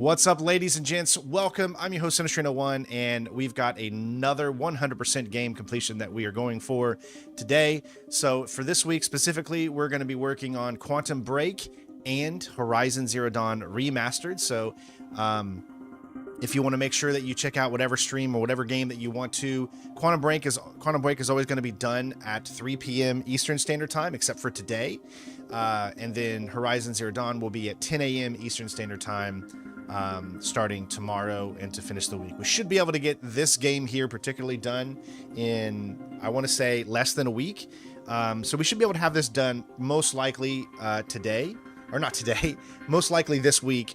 What's up, ladies and gents? Welcome. I'm your host, Sinister1, and we've got another 100% game completion that we are going for today. So for this week specifically, we're going to be working on Quantum Break and Horizon Zero Dawn Remastered. So if you want to make sure that you check out whatever stream or whatever game that you want to, Quantum Break is always going to be done at 3 p.m. Eastern Standard Time, except for today. And then Horizon Zero Dawn will be at 10 a.m. Eastern Standard Time, starting tomorrow and to finish the week. We should be able to get this game here particularly done in, I want to say, less than a week. So we should be able to have this done most likely today, or not today, most likely this week,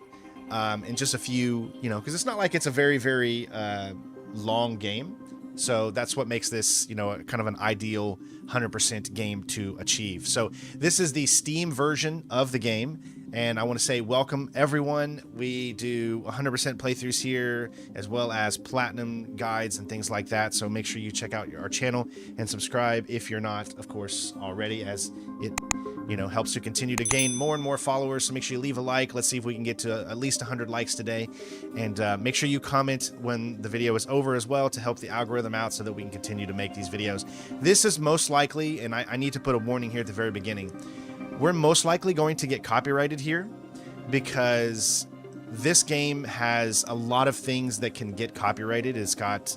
in just a few, because it's not like it's a very, very long game. So that's what makes this, kind of an ideal 100% game to achieve. So this is the Steam version of the game, and I want to say welcome everyone. We do 100% playthroughs here, as well as platinum guides and things like that. So make sure you check out our channel and subscribe if you're not, of course, already, as it helps to continue to gain more and more followers. So make sure you leave a like. Let's see if we can get to at least 100 likes today. And make sure you comment when the video is over as well to help the algorithm out so that we can continue to make these videos. This is most likely, and I need to put a warning here at the very beginning, we're most likely going to get copyrighted here because this game has a lot of things that can get copyrighted. It's got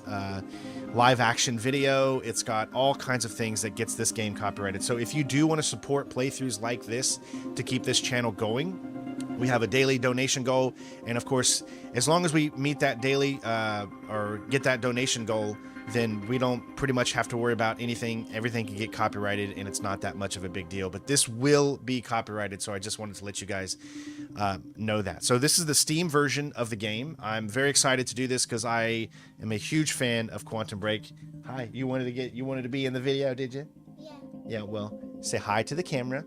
live action video. It's got all kinds of things that gets this game copyrighted. So if you do want to support playthroughs like this to keep this channel going, we have a daily donation goal. And of course, as long as we meet that daily or get that donation goal, then we don't pretty much have to worry about anything. Everything can get copyrighted, and it's not that much of a big deal. But this will be copyrighted, so I just wanted to let you guys know that. So this is the Steam version of the game. I'm very excited to do this because I am a huge fan of Quantum Break. Hi, you wanted to be in the video, did you? Yeah. Yeah, well, say hi to the camera.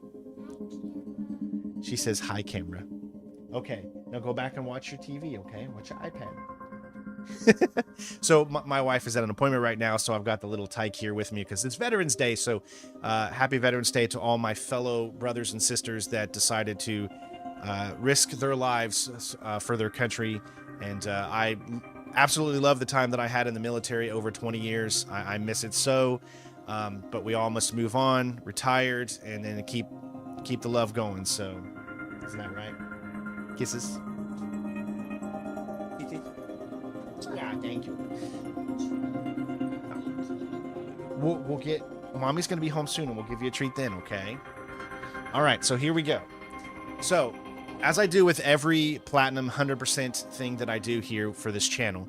She says hi, camera. Okay, now go back and watch your TV, okay? Watch your iPad. So my wife is at an appointment right now, so I've got the little tyke here with me because it's Veterans Day. So happy Veterans Day to all my fellow brothers and sisters that decided to risk their lives for their country. And I absolutely love the time that I had in the military over 20 years. I miss it so, but we all must move on, retired, and then keep the love going. So isn't that right? Kisses. Yeah, thank you. We'll get... Mommy's going to be home soon, and we'll give you a treat then, okay? All right, so here we go. So, as I do with every Platinum 100% thing that I do here for this channel,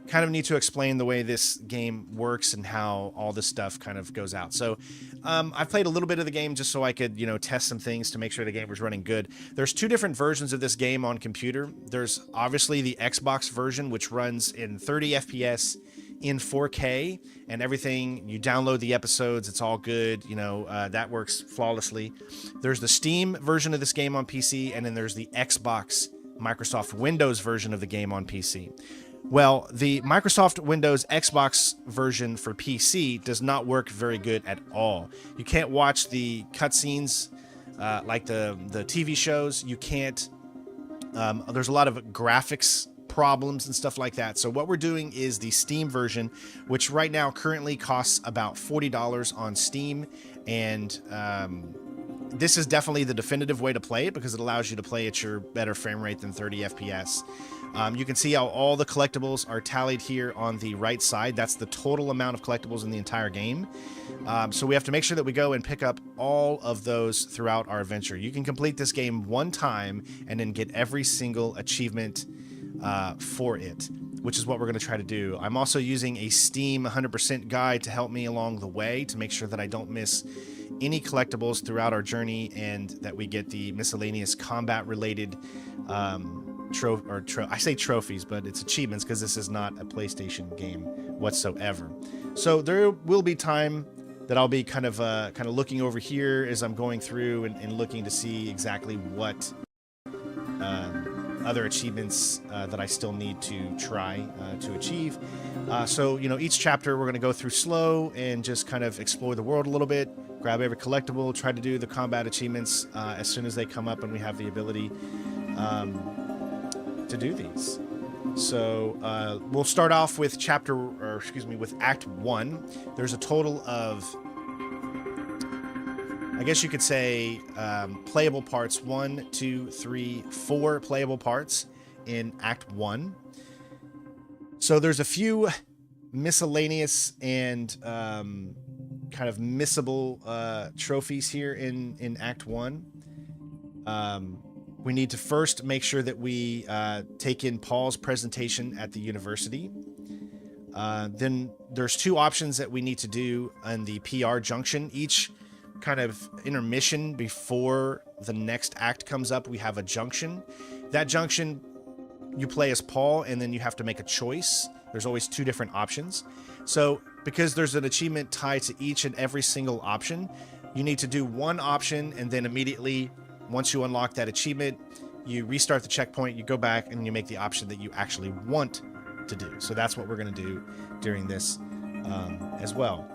kind of need to explain the way this game works and how all this stuff kind of goes out. So I've played a little bit of the game just so I could, test some things to make sure the game was running good. There's two different versions of this game on computer. There's obviously the Xbox version, which runs in 30 FPS in 4K and everything. You download the episodes, it's all good, that works flawlessly. There's the Steam version of this game on PC, and then there's the Xbox Microsoft Windows version of the game on PC. Well, the Microsoft Windows Xbox version for PC does not work very good at all. You can't watch the cutscenes like the TV shows. You can't. There's a lot of graphics problems and stuff like that. So what we're doing is the Steam version, which right now currently costs about $40 on Steam, and this is definitely the definitive way to play it because it allows you to play at your better frame rate than 30 FPS. You can see how all the collectibles are tallied here on the right side. That's the total amount of collectibles in the entire game. So we have to make sure that we go and pick up all of those throughout our adventure. You can complete this game one time and then get every single achievement for it, which is what we're going to try to do. I'm also using a Steam 100% guide to help me along the way to make sure that I don't miss any collectibles throughout our journey and that we get the miscellaneous combat related I say trophies, but it's achievements because this is not a PlayStation game whatsoever. So there will be time that I'll be kind of looking over here as I'm going through and looking to see exactly what other achievements that I still need to try to achieve. So, each chapter we're going to go through slow and just kind of explore the world a little bit, grab every collectible, try to do the combat achievements as soon as they come up and we have the ability to do these. So we'll start off with with Act 1. There's a total of, I guess you could say, playable parts. 1, 2, 3, 4 playable parts in Act 1. So there's a few miscellaneous and kind of missable trophies here in Act 1. We need to first make sure that we take in Paul's presentation at the university. Then there's 2 options that we need to do on the PR Junction. Each kind of intermission before the next act comes up, we have a junction. That junction, you play as Paul, and then you have to make a choice. There's always 2 different options. So because there's an achievement tied to each and every single option, you need to do one option, and then immediately, once you unlock that achievement, you restart the checkpoint, you go back, and you make the option that you actually want to do. So that's what we're going to do during this as well.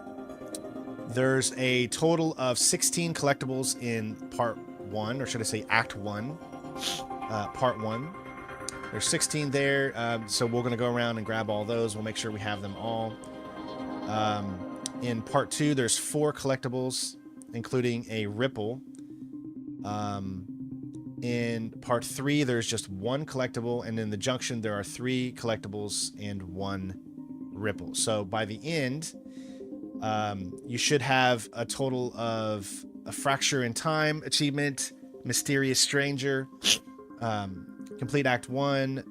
There's a total of 16 collectibles in Part 1, or should I say Act 1, Part 1. There's 16 there, so we're going to go around and grab all those. We'll make sure we have them all. In Part 2, there's 4 collectibles, including a ripple. In Part 3, there's just 1 collectible, and in the Junction, there are 3 collectibles and 1 ripple. So by the end, you should have a total of a Fracture in Time achievement, Mysterious Stranger, Complete Act 1,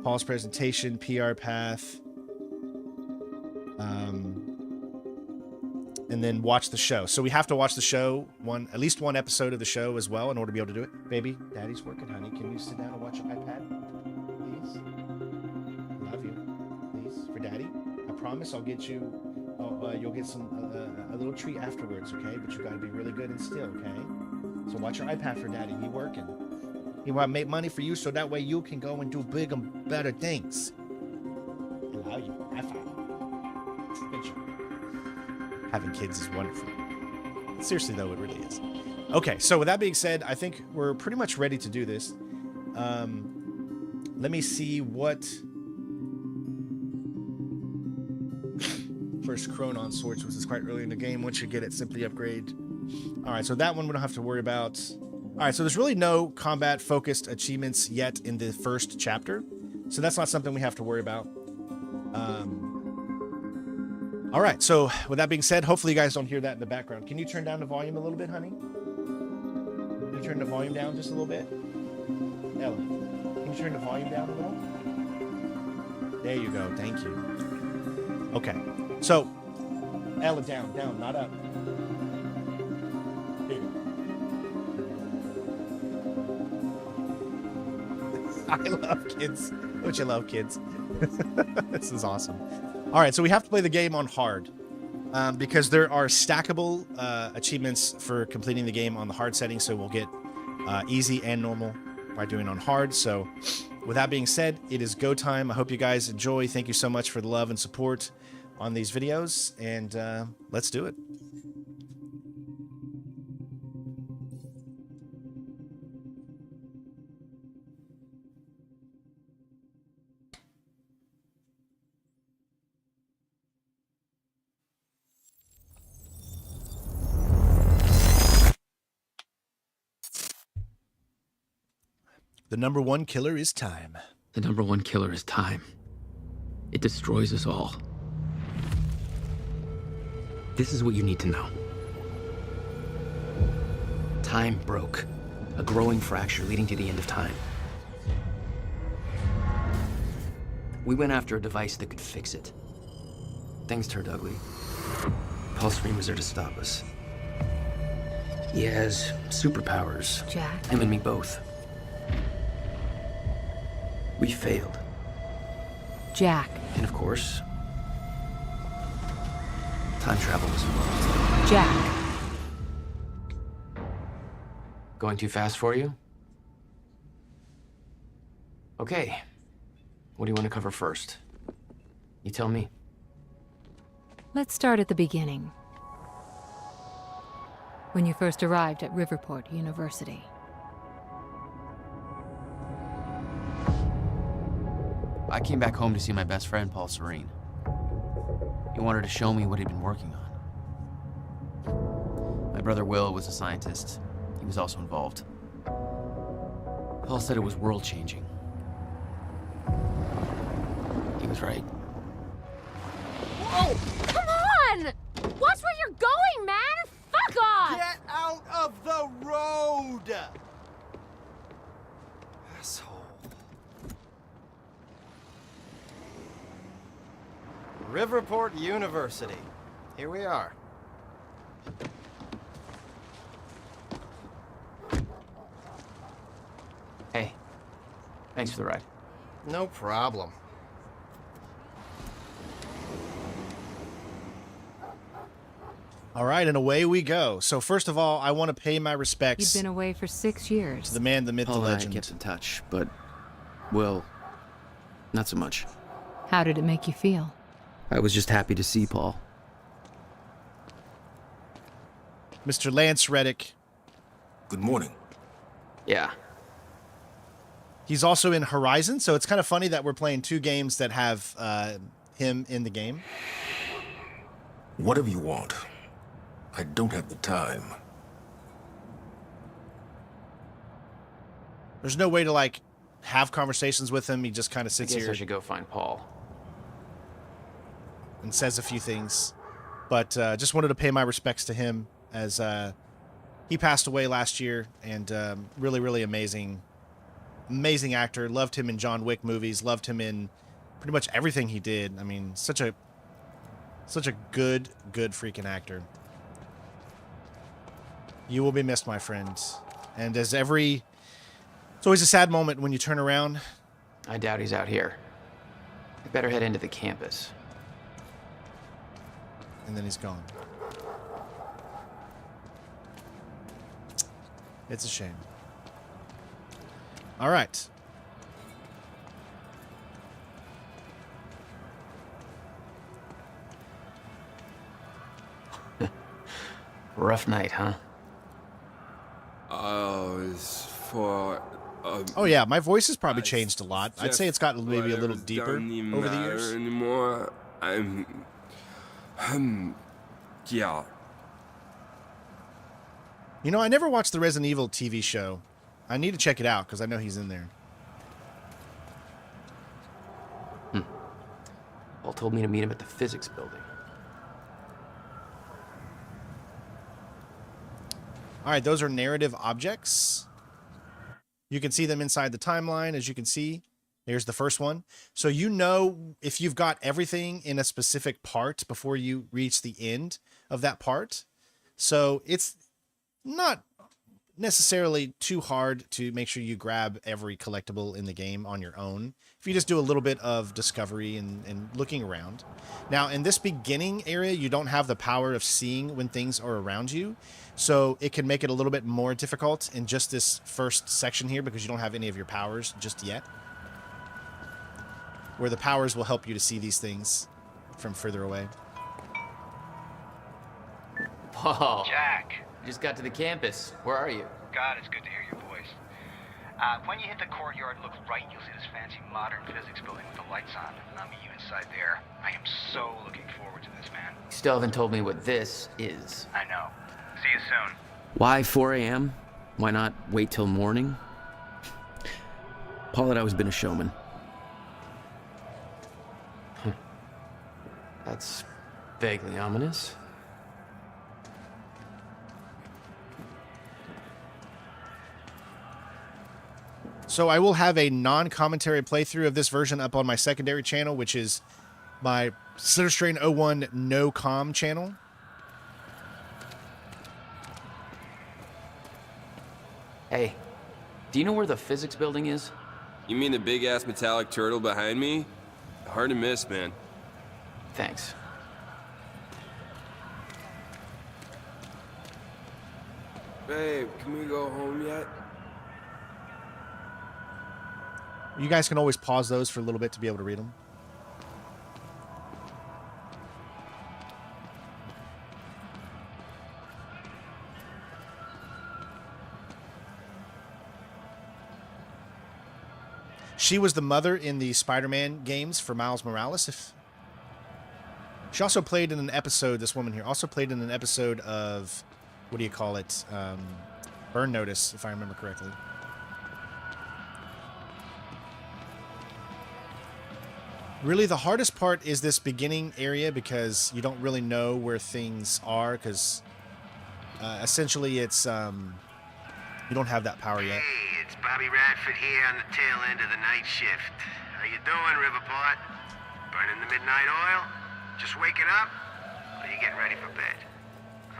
Paul's presentation, PR Path, and then watch the show. So we have to watch the show, at least one episode of the show as well in order to be able to do it. Baby, Daddy's working, honey. Can you sit down and watch your iPad, please? Love you. Please, for Daddy. I promise I'll get you, you'll get a little treat afterwards, okay? But you got to be really good and still, okay? So watch your iPad for Daddy. He working. He want to make money for you so that way you can go and do big and better things. I love you. High five. Good job. Having kids is wonderful. Seriously, though, it really is. Okay, so with that being said, I think we're pretty much ready to do this. Let me see what... First Chronon Swords, which is quite early in the game. Once you get it, simply upgrade. Alright, so that one we don't have to worry about. Alright, so there's really no combat-focused achievements yet in the first chapter. So that's not something we have to worry about. Alright, so with that being said, hopefully you guys don't hear that in the background. Can you turn down the volume a little bit, honey? Can you turn the volume down just a little bit? Ella, can you turn the volume down a little? There you go, thank you. Okay, so, Ella, down, not up. Here you go. I love kids. Don't you love kids? This is awesome. All right, so we have to play the game on hard because there are stackable achievements for completing the game on the hard setting. So we'll get easy and normal by doing on hard. So with that being said, it is go time. I hope you guys enjoy. Thank you so much for the love and support on these videos, and let's do it. The number one killer is time. The number one killer is time. It destroys us all. This is what you need to know. Time broke. A growing fracture leading to the end of time. We went after a device that could fix it. Things turned ugly. Paul Serene was there to stop us. He has superpowers. Jack? Him and me both. We failed. Jack. And of course, time travel was involved. Jack. Going too fast for you? Okay. What do you want to cover first? You tell me. Let's start at the beginning. When you first arrived at Riverport University. I came back home to see my best friend, Paul Serene. He wanted to show me what he'd been working on. My brother Will was a scientist. He was also involved. Paul said it was world-changing. He was right. Whoa! Come on! Watch where you're going, man! Fuck off! Get out of the road! Asshole. Riverport University. Here we are. Hey, thanks for the ride. No problem. All right, and away we go. So first of all, I want to pay my respects You've been away for 6 years. to the man, the myth, the Paul and I legend. kept in touch, but, well, not so much. How did it make you feel? I was just happy to see Paul. Mr. Lance Reddick. Good morning. Yeah. He's also in Horizon, so it's kind of funny that we're playing 2 games that have him in the game. Whatever you want. I don't have the time. There's no way to, like, have conversations with him. He just kind of I sits guess here I should go find Paul. and says a few things. But just wanted to pay my respects to him as he passed away last year, and really, really amazing actor. Loved him in John Wick movies. Loved him in pretty much everything he did. I mean, such a good freaking actor. You will be missed, my friend. And it's always a sad moment when you turn around. I doubt he's out here. I better head into the campus. And then he's gone. It's a shame. All right. Rough night, huh? It's for. Oh yeah, my voice has probably changed a lot. I'd say it's gotten maybe a little deeper over the years. Anymore. Yeah. You know, I never watched the Resident Evil TV show. I need to check it out because I know he's in there. Paul told me to meet him at the physics building. All right, those are narrative objects. You can see them inside the timeline, as you can see. Here's the first one. So you know if you've got everything in a specific part before you reach the end of that part. So it's not necessarily too hard to make sure you grab every collectible in the game on your own. If you just do a little bit of discovery and looking around. Now, in this beginning area, you don't have the power of seeing when things are around you. So it can make it a little bit more difficult in just this first section here because you don't have any of your powers just yet. Where the powers will help you to see these things from further away. Paul. Jack. Just got to the campus. Where are you? God, it's good to hear your voice. When you hit the courtyard, look right, you'll see this fancy modern physics building with the lights on. And I'll meet you inside there. I am so looking forward to this, man. You still haven't told me what this is. I know. See you soon. Why 4 a.m.? Why not wait till morning? Paul had always been a showman. That's vaguely ominous. So I will have a non-commentary playthrough of this version up on my secondary channel, which is my Cinestrain 01 No Com channel. Hey, do you know where the physics building is? You mean the big-ass metallic turtle behind me? Hard to miss, man. Thanks. Babe, can we go home yet? You guys can always pause those for a little bit to be able to read them. She was the mother in the Spider-Man games for Miles Morales. She also played in an episode, this woman here, also played in an episode of, what do you call it? Burn Notice, if I remember correctly. Really, the hardest part is this beginning area because you don't really know where things are because essentially it's, you don't have that power yet. Hey, it's Bobby Radford here on the tail end of the night shift. How you doing, Riverport? Burning the midnight oil? Just waking up? Or you getting ready for bed?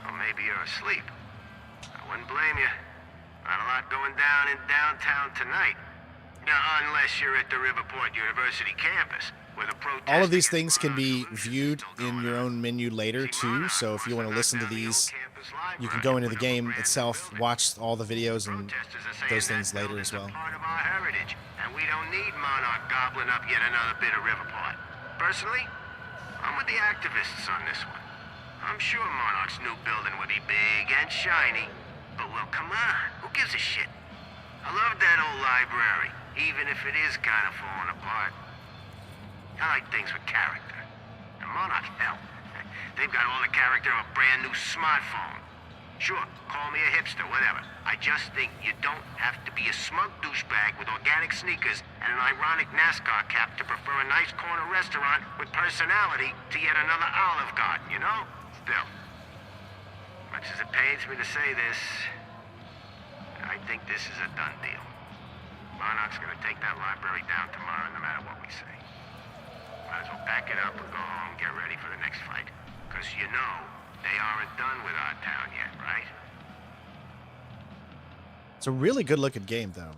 Or maybe you're asleep. I wouldn't blame you. Not a lot going down in downtown tonight. Unless you're at the Riverport University campus. All of these things can be viewed in your own menu later too, so if you want to listen to these, you can go into the game itself, watch all the videos and those things later as well. Part of our heritage, and we don't need Monarch gobbling up yet another bit of Riverport. Personally, I'm with the activists on this one. I'm sure Monarch's new building will be big and shiny, but well, come on, who gives a shit? I love that old library, even if it is kind of falling apart. I like things with character. And Monarch, hell, they've got all the character of a brand new smartphone. Sure, call me a hipster, whatever. I just think you don't have to be a smug douchebag with organic sneakers and an ironic NASCAR cap to prefer a nice corner restaurant with personality to yet another Olive Garden, you know? Still, much as it pains me to say this, I think this is a done deal. Monarch's gonna take that library down tomorrow no matter what we say. Might as well pack it up and go home and get ready for the next fight. Because you know, they aren't done with our town yet, right? It's a really good looking game, though.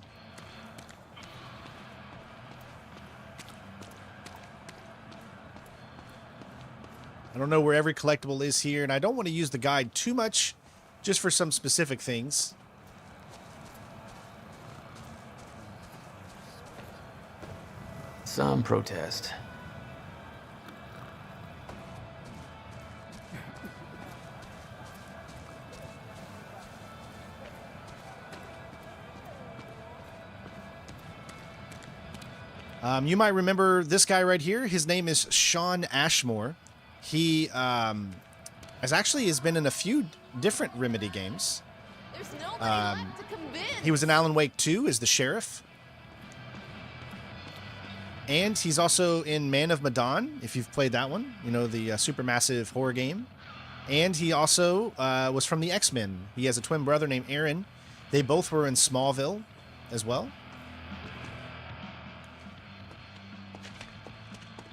I don't know where every collectible is here, and I don't want to use the guide too much just for some specific things. Some protest. You might remember this guy right here. His name is Sean Ashmore. He has been in a few different Remedy games. There's nobody left to convince. He was in Alan Wake 2 as the sheriff. And he's also in Man of Medan, if you've played that one. You know, the supermassive horror game. And he also was from the X-Men. He has a twin brother named Aaron. They both were in Smallville as well.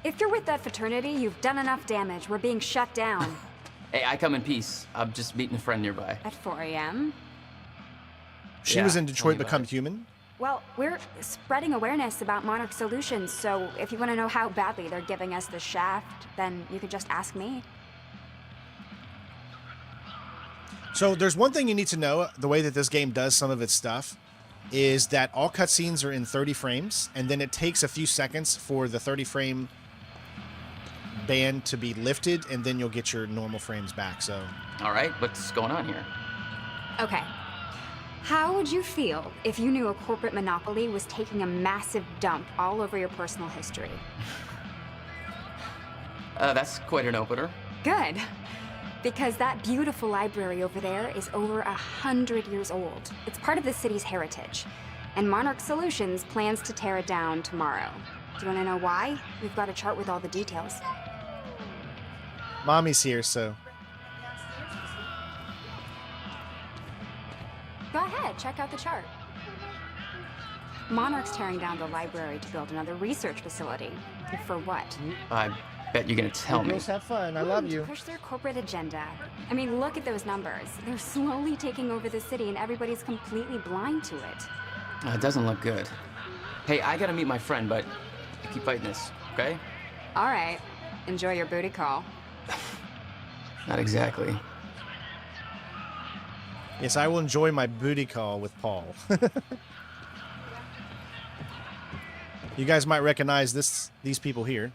If you're with that fraternity, you've done enough damage. We're being shut down. Hey, I come in peace. I'm just meeting a friend nearby. At 4 a.m.? She Yeah, was in tell Detroit me about Become it. Human. Well, we're spreading awareness about Monarch Solutions, so if you want to know how badly they're giving us the shaft, then you could just ask me. So there's one thing you need to know, the way that this game does some of its stuff, is that all cutscenes are in 30 frames, and then it takes a few seconds for the 30-frame band to be lifted, and then you'll get your normal frames back. So, All right, what's going on here? Okay. How would you feel if you knew a corporate monopoly was taking a massive dump all over your personal history? That's quite an opener. Good. Because that beautiful library over there is over 100 years old. It's part of the city's heritage. And Monarch Solutions plans to tear it down tomorrow. Do you want to know why? We've got a chart with all the details. Mommy's here, so Go ahead, check out the chart. Monarch's tearing down the library to build another research facility. For what? I bet you're gonna tell me. girls have fun. I love To you. push their corporate agenda. I mean, look at those numbers. They're slowly taking over the city and everybody's completely blind to it. It doesn't look good. Hey, I gotta meet my friend, but keep fighting this, okay? All right. Enjoy your booty call. Not exactly. Yes, I will enjoy my booty call with Paul. You guys might recognize these people here.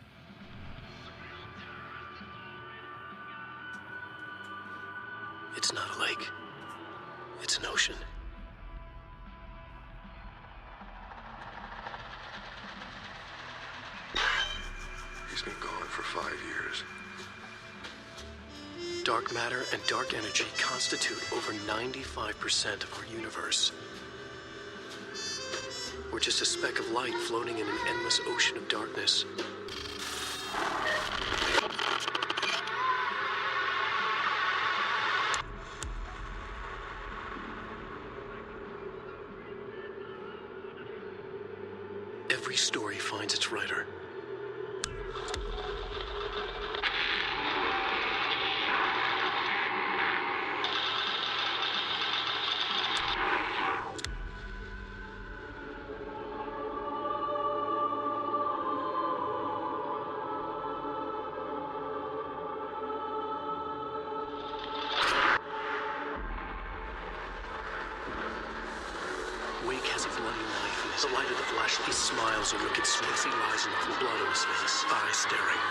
It's not a lake. It's an ocean. Dark's been gone for 5 years. Dark matter and dark energy constitute over 95% of our universe. We're just a speck of light floating in an endless ocean of darkness. Every story finds its writer. Wake has a bloody knife in his. The light of the flashlight. He smiles a wicked smile. He lies in the blood on his face, eyes staring.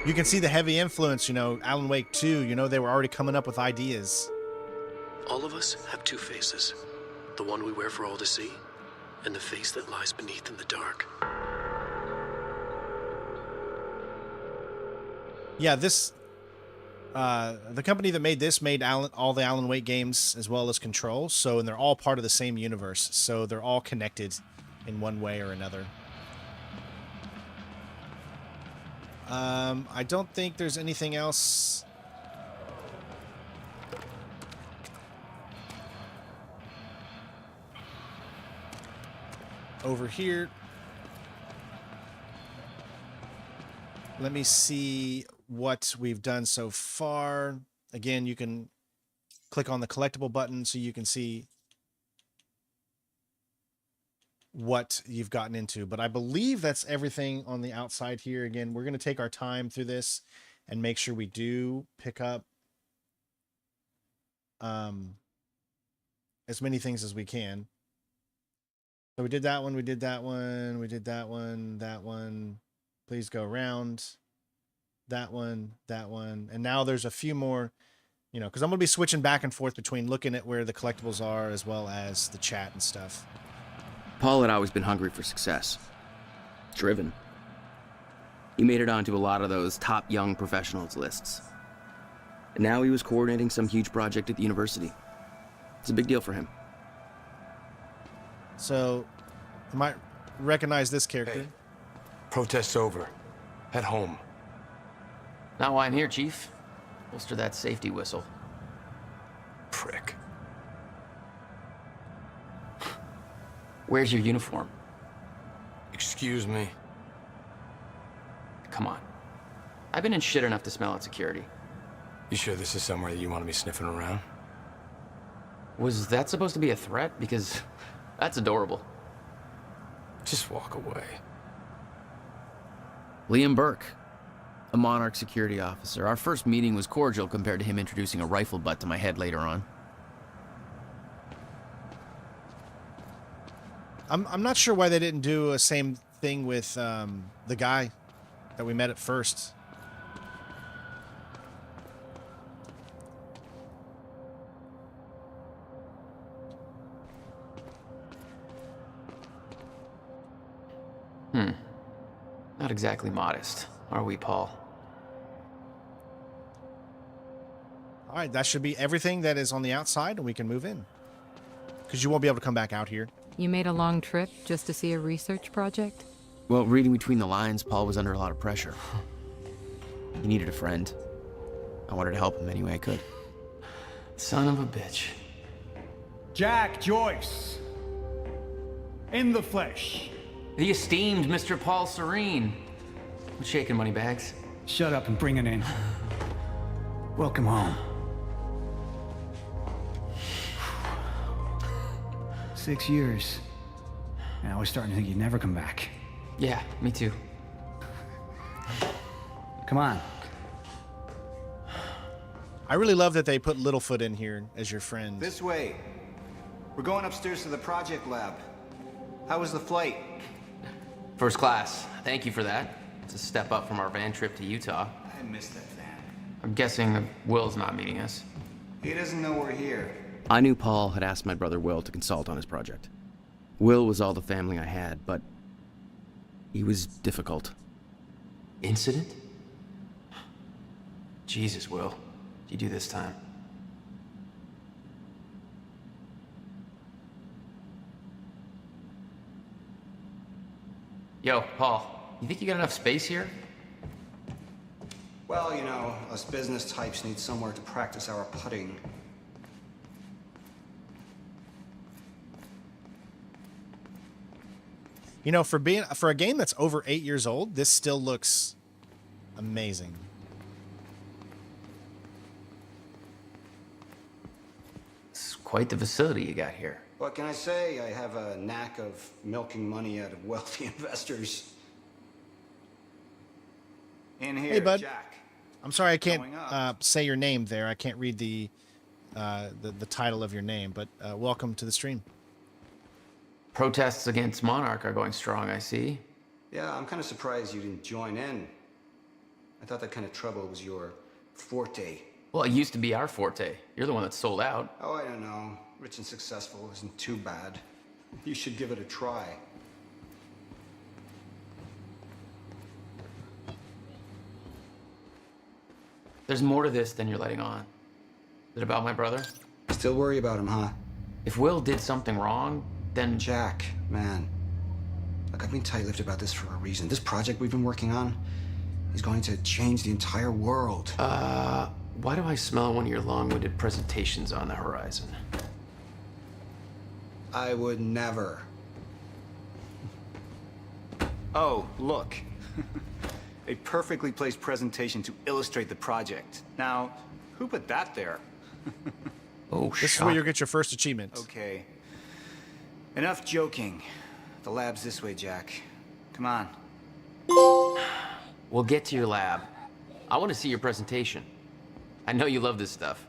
You can see the heavy influence, you know, Alan Wake 2, you know, they were already coming up with ideas. All of us have two faces. The one we wear for all to see, and the face that lies beneath in the dark. Yeah, this, the company that made this made all the Alan Wake games as well as Control, so, and they're all part of the same universe, so they're all connected in one way or another. I don't think there's anything else. Over here. Let me see what we've done so far. Again, you can click on the collectible button so you can see what you've gotten into, but I believe that's everything on the outside here. Again, we're going to take our time through this and make sure we do pick up as many things as we can. So we did that one, we did that one, we did that one, that one. Please go around. That one, and now there's a few more, you know, because I'm going to be switching back and forth between looking at where the collectibles are as well as the chat and stuff. Paul had always been hungry for success. Driven. He made it onto a lot of those top young professionals lists. And now he was coordinating some huge project at the university. It's a big deal for him. So, I might recognize this character. Hey, protest's over. Head home. Not why I'm here, Chief. Holster that safety whistle. Prick. Where's your uniform? Excuse me? Come on. I've been in shit enough to smell at security. You sure this is somewhere that you want to be sniffing around? Was that supposed to be a threat? Because that's adorable. Just walk away. Liam Burke, a Monarch security officer. Our first meeting was cordial compared to him introducing a rifle butt to my head later on. I'm not sure why they didn't do a same thing with the guy that we met at first. Not exactly modest, are we, Paul? All right, that should be everything that is on the outside, and we can move in. Because you won't be able to come back out here. You made a long trip just to see a research project? Well, reading between the lines, Paul was under a lot of pressure. He needed a friend. I wanted to help him any way I could. Son of a bitch. Jack Joyce. In the flesh. The esteemed Mr. Paul Serene. What's shaking, Moneybags? Shut up and bring it in. Welcome home. 6 years. And I was starting to think you'd never come back. Yeah, me too. Come on. I really love that they put Littlefoot in here as your friend. This way. We're going upstairs to the project lab. How was the flight? First class. Thank you for that. It's a step up from our van trip to Utah. I missed that van. I'm guessing Will's not meeting us. He doesn't know we're here. I knew Paul had asked my brother Will to consult on his project. Will was all the family I had, but he was difficult. Incident? Jesus, Will. What'd you do this time? Yo, Paul, you think you got enough space here? Well, you know, us business types need somewhere to practice our putting. You know, for a game that's over 8 years old, this still looks amazing. It's quite the facility you got here. What can I say? I have a knack of milking money out of wealthy investors. In here, Hey, bud. Jack. I'm sorry I can't Going up. say your name there. I can't read the title of your name, but welcome to the stream. Protests against Monarch are going strong, I see. Yeah, I'm kind of surprised you didn't join in. I thought that kind of trouble was your forte. Well, it used to be our forte. You're the one that sold out. Oh, I don't know. Rich and successful isn't too bad. You should give it a try. There's more to this than you're letting on. Is it about my brother? Still worry about him, huh? If Will did something wrong, then... Jack, man. Look, I've been tight-lipped about this for a reason. This project we've been working on is going to change the entire world. Why do I smell one of your long-winded presentations on the horizon? I would never. Oh, look. A perfectly placed presentation to illustrate the project. Now, who put that there? Oh, This is where you'll get your first achievement. Okay. Enough joking. The lab's this way, Jack. Come on. We'll get to your lab. I want to see your presentation. I know you love this stuff.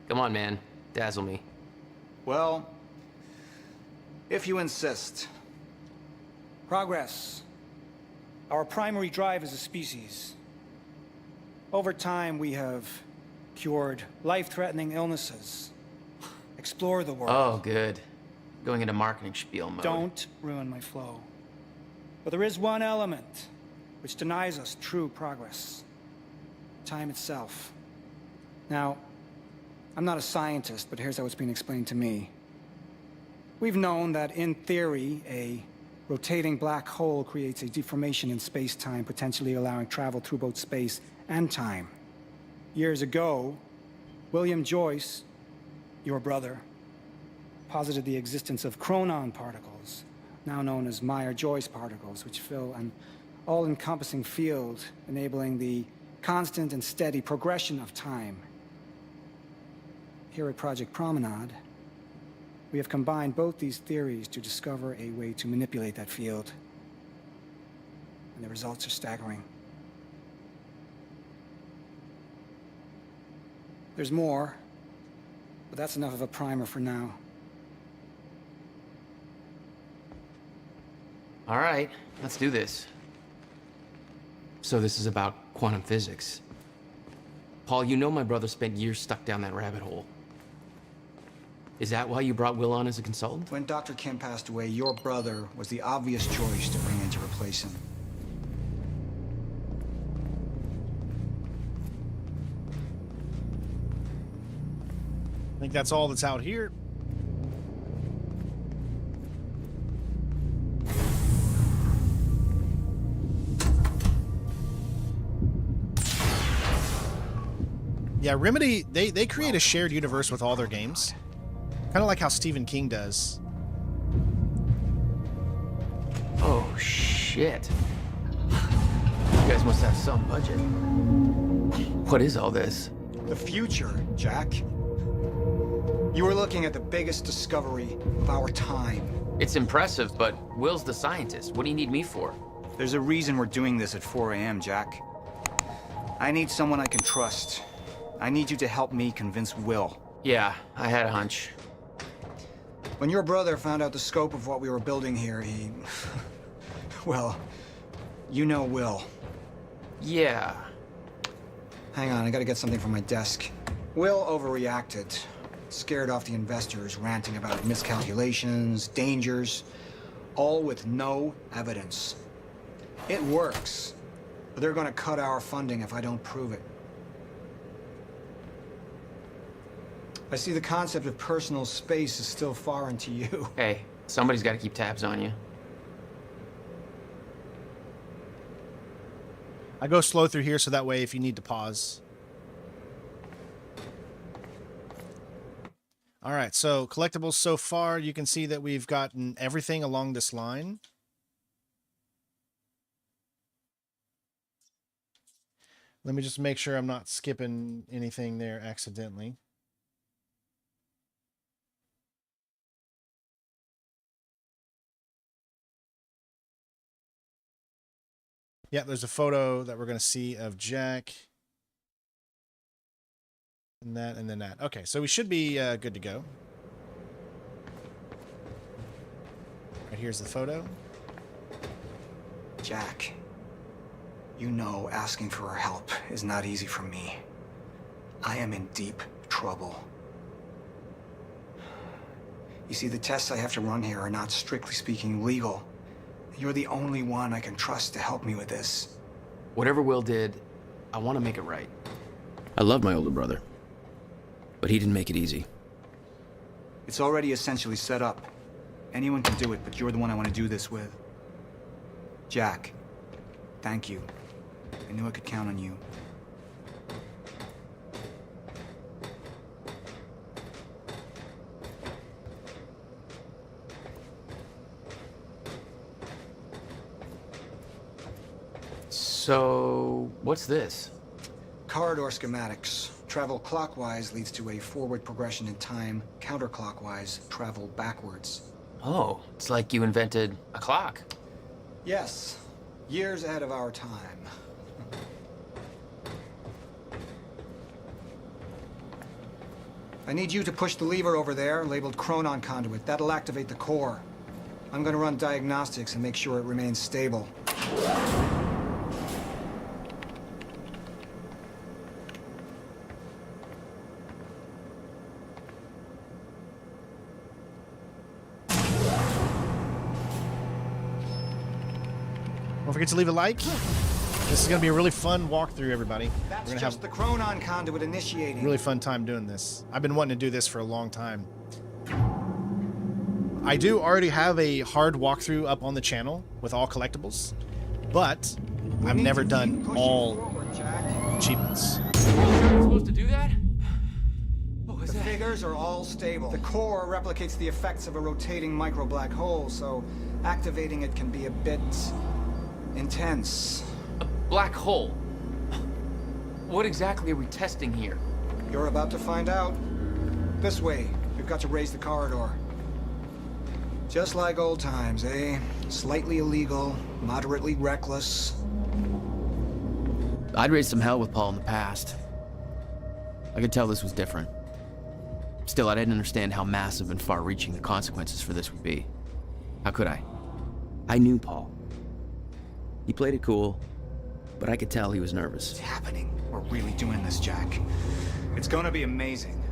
Come on, man. Dazzle me. Well, if you insist. Progress. Our primary drive as a species. Over time, we have cured life-threatening illnesses. Explore the world. Oh, good. Going into marketing spiel mode. Don't ruin my flow. But there is one element which denies us true progress. Time itself. Now, I'm not a scientist, but here's how it's been explained to me. We've known that, in theory, a rotating black hole creates a deformation in space-time, potentially allowing travel through both space and time. Years ago, William Joyce, your brother, posited the existence of chronon particles, now known as Meyer-Joyce particles, which fill an all-encompassing field, enabling the constant and steady progression of time. Here at Project Promenade, we have combined both these theories to discover a way to manipulate that field. And the results are staggering. There's more, but that's enough of a primer for now. All right, let's do this. So this is about quantum physics. Paul, you know my brother spent years stuck down that rabbit hole. Is that why you brought Will on as a consultant? When Dr. Kim passed away, your brother was the obvious choice to bring in to replace him. I think that's all that's out here. Yeah, Remedy, they create a shared universe with all their games. Kind of like how Stephen King does. Oh, shit. You guys must have some budget. What is all this? The future, Jack. You were looking at the biggest discovery of our time. It's impressive, but Will's the scientist. What do you need me for? There's a reason we're doing this at 4 a.m., Jack. I need someone I can trust. I need you to help me convince Will. Yeah, I had a hunch. When your brother found out the scope of what we were building here, he... well, you know Will. Yeah. Hang on, I gotta get something from my desk. Will overreacted. Scared off the investors, ranting about miscalculations, dangers, all with no evidence. It works, but they're gonna cut our funding if I don't prove it. I see the concept of personal space is still foreign to you. Hey, somebody's got to keep tabs on you. I go slow through here so that way if you need to pause. All right, so collectibles so far, you can see that we've gotten everything along this line. Let me just make sure I'm not skipping anything there accidentally. Yeah, there's a photo that we're going to see of Jack. And that, and then that. Okay, so we should be good to go. Right here's the photo. Jack, you know asking for her help is not easy for me. I am in deep trouble. You see, the tests I have to run here are not strictly speaking legal. You're the only one I can trust to help me with this. Whatever Will did, I want to make it right. I love my older brother, but he didn't make it easy. It's already essentially set up. Anyone can do it, but you're the one I want to do this with. Jack, thank you. I knew I could count on you. So, what's this? Corridor schematics. Travel clockwise leads to a forward progression in time. Counterclockwise, travel backwards. Oh, it's like you invented a clock. Yes. Years ahead of our time. I need you to push the lever over there, labeled Chronon Conduit. That'll activate the core. I'm gonna run diagnostics and make sure it remains stable. Don't forget to leave a like. This is going to be a really fun walkthrough, everybody. That's We're going to just have the Chronon Conduit initiating. a really fun time doing this. I've been wanting to do this for a long time. I do already have a hard walkthrough up on the channel with all collectibles, but I've never done all achievements. You're supposed to do that? The figures are all stable. The core replicates the effects of a rotating micro black hole, so activating it can be a bit intense. A black hole? What exactly are we testing here? You're about to find out. This way. We've got to raise the corridor. Just like old times, eh? Slightly illegal, moderately reckless. I'd raised some hell with Paul in the past. I could tell this was different. Still, I didn't understand how massive and far-reaching the consequences for this would be. How could I? I knew Paul. He played it cool, but I could tell he was nervous. It's happening. We're really doing this, Jack. It's gonna be amazing.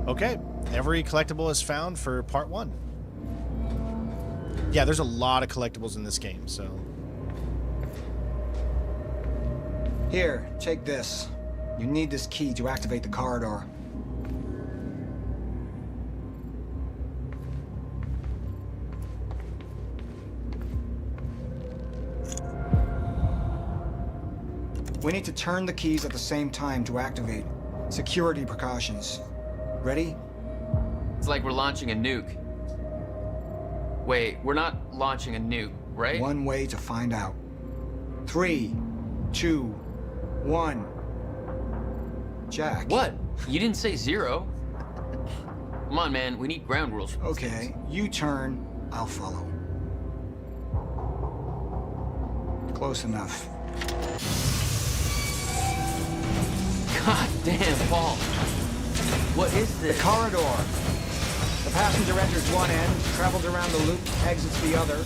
Okay, every collectible is found for part 1. Yeah, there's a lot of collectibles in this game, so... Here, take this. You need this key to activate the corridor. We need to turn the keys at the same time to activate. Security precautions. Ready? It's like we're launching a nuke. Wait, we're not launching a nuke, right? One way to find out. 3, 2, 1. Jack. What? You didn't say 0. Come on, man. We need ground rules. Okay, you turn, I'll follow. Close enough. God damn, Paul. What is this? The corridor. The passenger enters one end, travels around the loop, exits the other,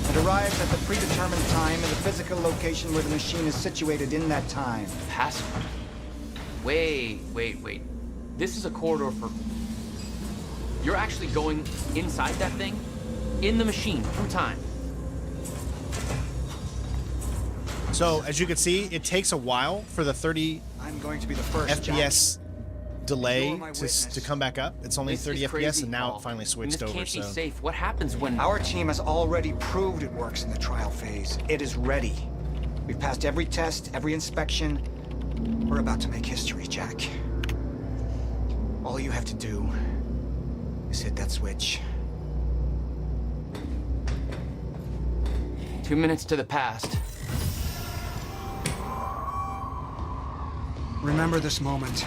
and arrives at the predetermined time in the physical location where the machine is situated in that time. Passenger? Wait. This is a corridor for... You're actually going inside that thing? In the machine, through time? So, as you can see, it takes a while for the 30 I'm going to be the first, FPS delay You're my witness. to come back up. It's only This 30 is FPS, crazy, and now Paul. it finally And switched this over. can't be So, safe. What happens when... Our team has already proved it works in the trial phase. It is ready. We've passed every test, every inspection. We're about to make history, Jack. All you have to do is hit that switch. 2 minutes to the past. Remember this moment.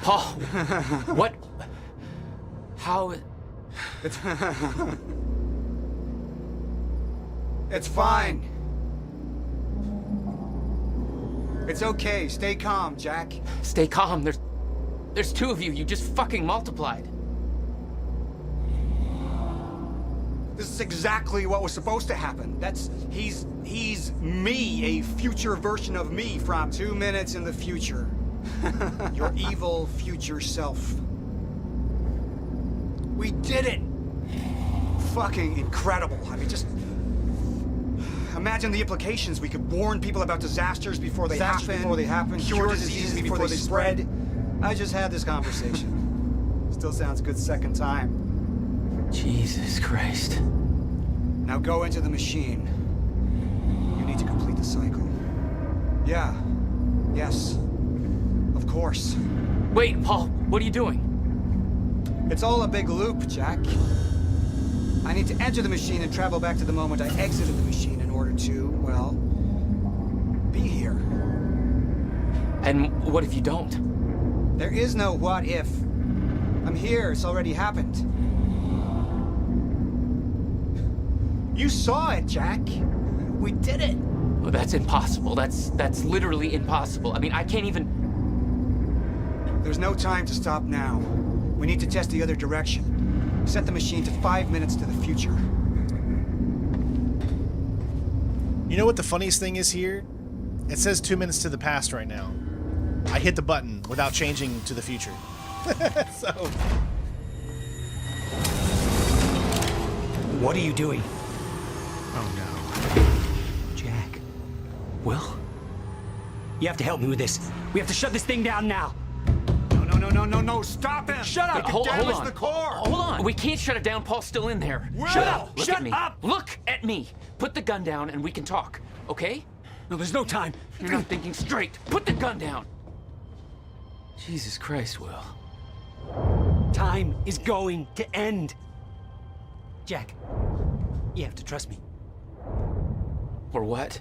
Paul! What? How... It's fine. It's okay. Stay calm, Jack. Stay calm. There's two of you. You just fucking multiplied. This is exactly what was supposed to happen. He's me, a future version of me from 2 minutes in the future. Your evil future self. We did it! Fucking incredible. I mean, just... Imagine the implications. We could warn people about disasters before they happen, cure diseases before they spread. I just had this conversation. Still sounds good second time. Jesus Christ. Now go into the machine. You need to complete the cycle. Yeah. Yes. Of course. Wait, Paul, what are you doing? It's all a big loop, Jack. I need to enter the machine and travel back to the moment I exited the machine in order to, well, be here. And what if you don't? There is no what if. I'm here. It's already happened. You saw it, Jack. We did it. Well, that's impossible. That's literally impossible. I mean, I can't even... There's no time to stop now. We need to test the other direction. Set the machine to 5 minutes to the future. you know what the funniest thing is here? It says 2 minutes to the past right now. I hit the button without changing to the future. So... What are you doing? Oh no. Jack. Will? You have to help me with this. We have to shut this thing down now. No, stop him! Shut up! Hold Damage on. the core! Hold on. We can't shut it down. Paul's still in there. Shut up! Look Shut at me. up! Look at me. Put the gun down and we can talk, okay? No, there's no time. You're not thinking straight. Put the gun down. Jesus Christ, Will. Time is going to end. Jack, you have to trust me. Or what?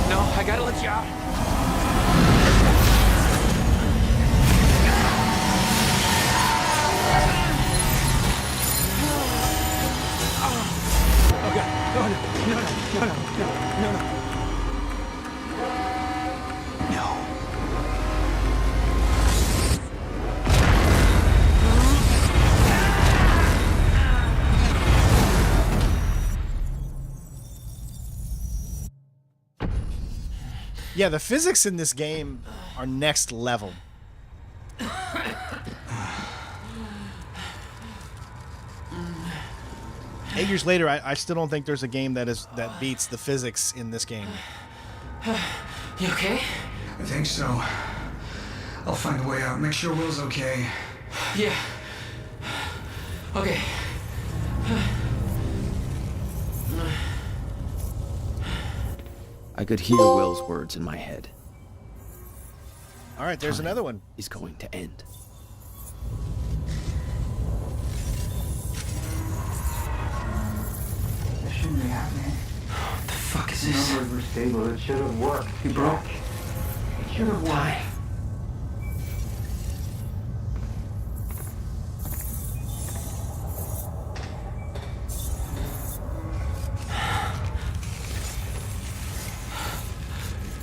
No, I gotta let you out. Oh God! No. Yeah, the physics in this game are next level. 8 years later, I still don't think there's a game that beats the physics in this game. You okay? I think so. I'll find a way out. Make sure Will's okay. Yeah. Okay. I could hear Will's words in my head. All right, there's another one. Is going to end. This shouldn't be happening. What the fuck is this? Numbers were stable. It should have worked. You broke. It should have worked.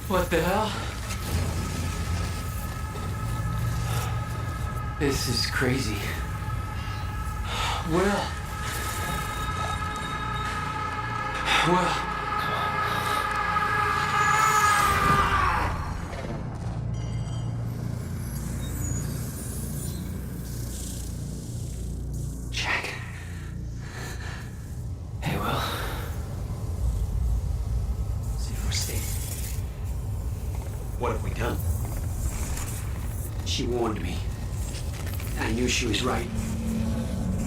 What the hell? This is crazy. Will. Jack. Hey, Will. See if we're safe. What have we done? She warned me. I knew she was right.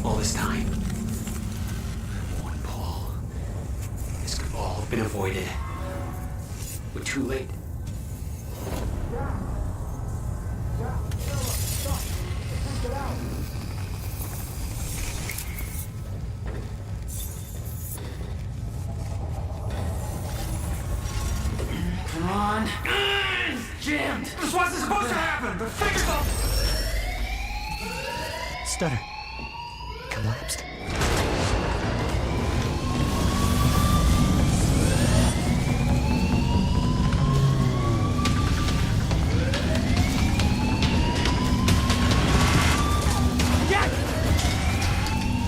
All this time. I warned Paul. This could all have been avoided. We're too late. Come on. Jammed. This wasn't supposed to happen, but figure it out. Stutter. Collapsed. Jack!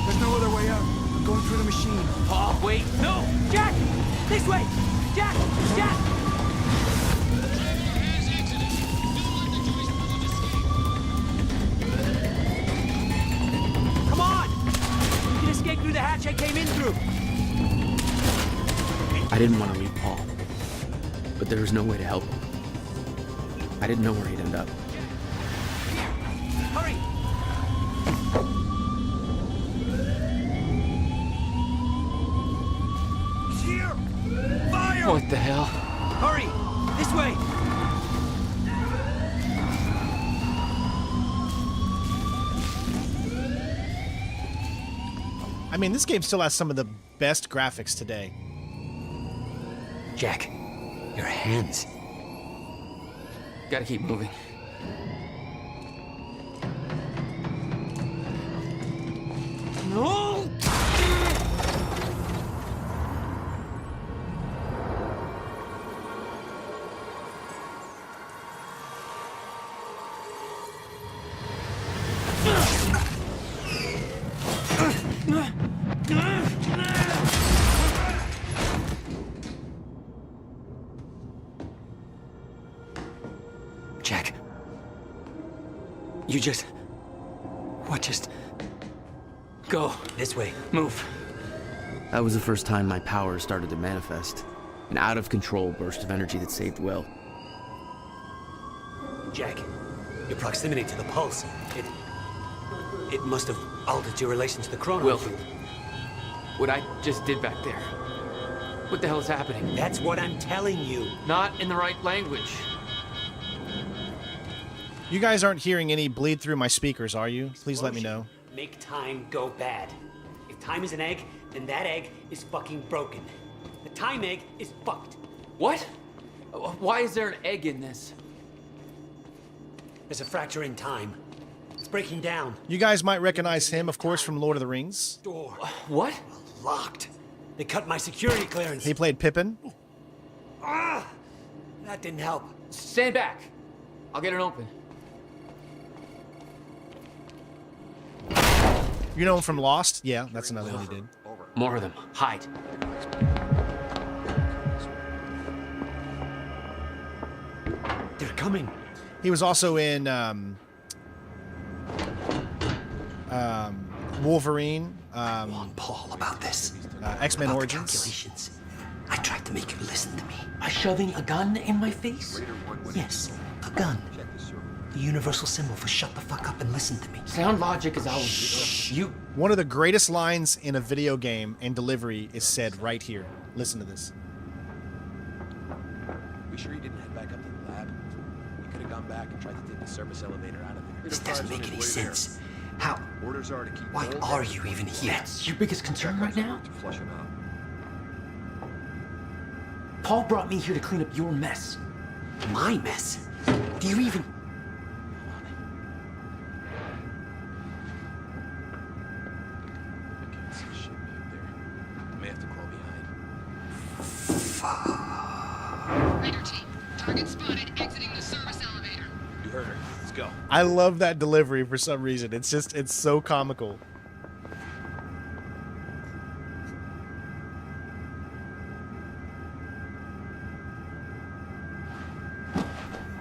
There's no other way out. I'm going through the machine. Paul, wait. No! Jack! This way! Jack! Jack! Come on! You can escape through the hatch I came in through. I didn't want to leave Paul, but there was no way to help him. I didn't know where he'd end up. Hurry! He's here! Fire! What the hell? Hurry! This way! I mean, this game still has some of the best graphics today. Jack, your hands. Gotta keep moving. No! Jack. You just... What just... Go. This way. Move. That was the first time my powers started to manifest. An out-of-control burst of energy that saved Will. Jack, your proximity to the pulse, it must have altered your relation to the chrono. Will, what I just did back there. What the hell is happening? That's what I'm telling you. Not in the right language. You guys aren't hearing any bleed through my speakers, are you? Please let me know. Make time go bad. If time is an egg, then that egg is fucking broken. The time egg is fucked. What? Why is there an egg in this? There's a fracture in time. It's breaking down. You guys might recognize him, of course, from Lord of the Rings. Door. What? Locked. They cut my security clearance. He played Pippin. Ah! That didn't help. Stand back. I'll get it open. You know him from Lost? Yeah, that's another one he did. More of them. Hide. They're coming. He was also in Wolverine. Warn Paul about this. X-Men About the Origins. calculations. I tried to make you listen to me. By shoving a gun in my face? Yes, a gun. The universal symbol for shut the fuck up and listen to me. Sound logic is always you. One of the greatest lines in a video game and delivery is said right here. Listen to this. We sure you didn't head back up to the lab? You could have have gone back and tried to take the service elevator out of there. This doesn't make any sense. How? Orders are to keep. Why are you even here? That's your biggest concern right now? To flush him out. Paul brought me here to clean up your mess. My mess? Do you even... I can't see shit back there. I may have to crawl behind. Raider team, target spotted exiting the service elevator. You heard her. Let's go. I love that delivery for some reason. It's so comical.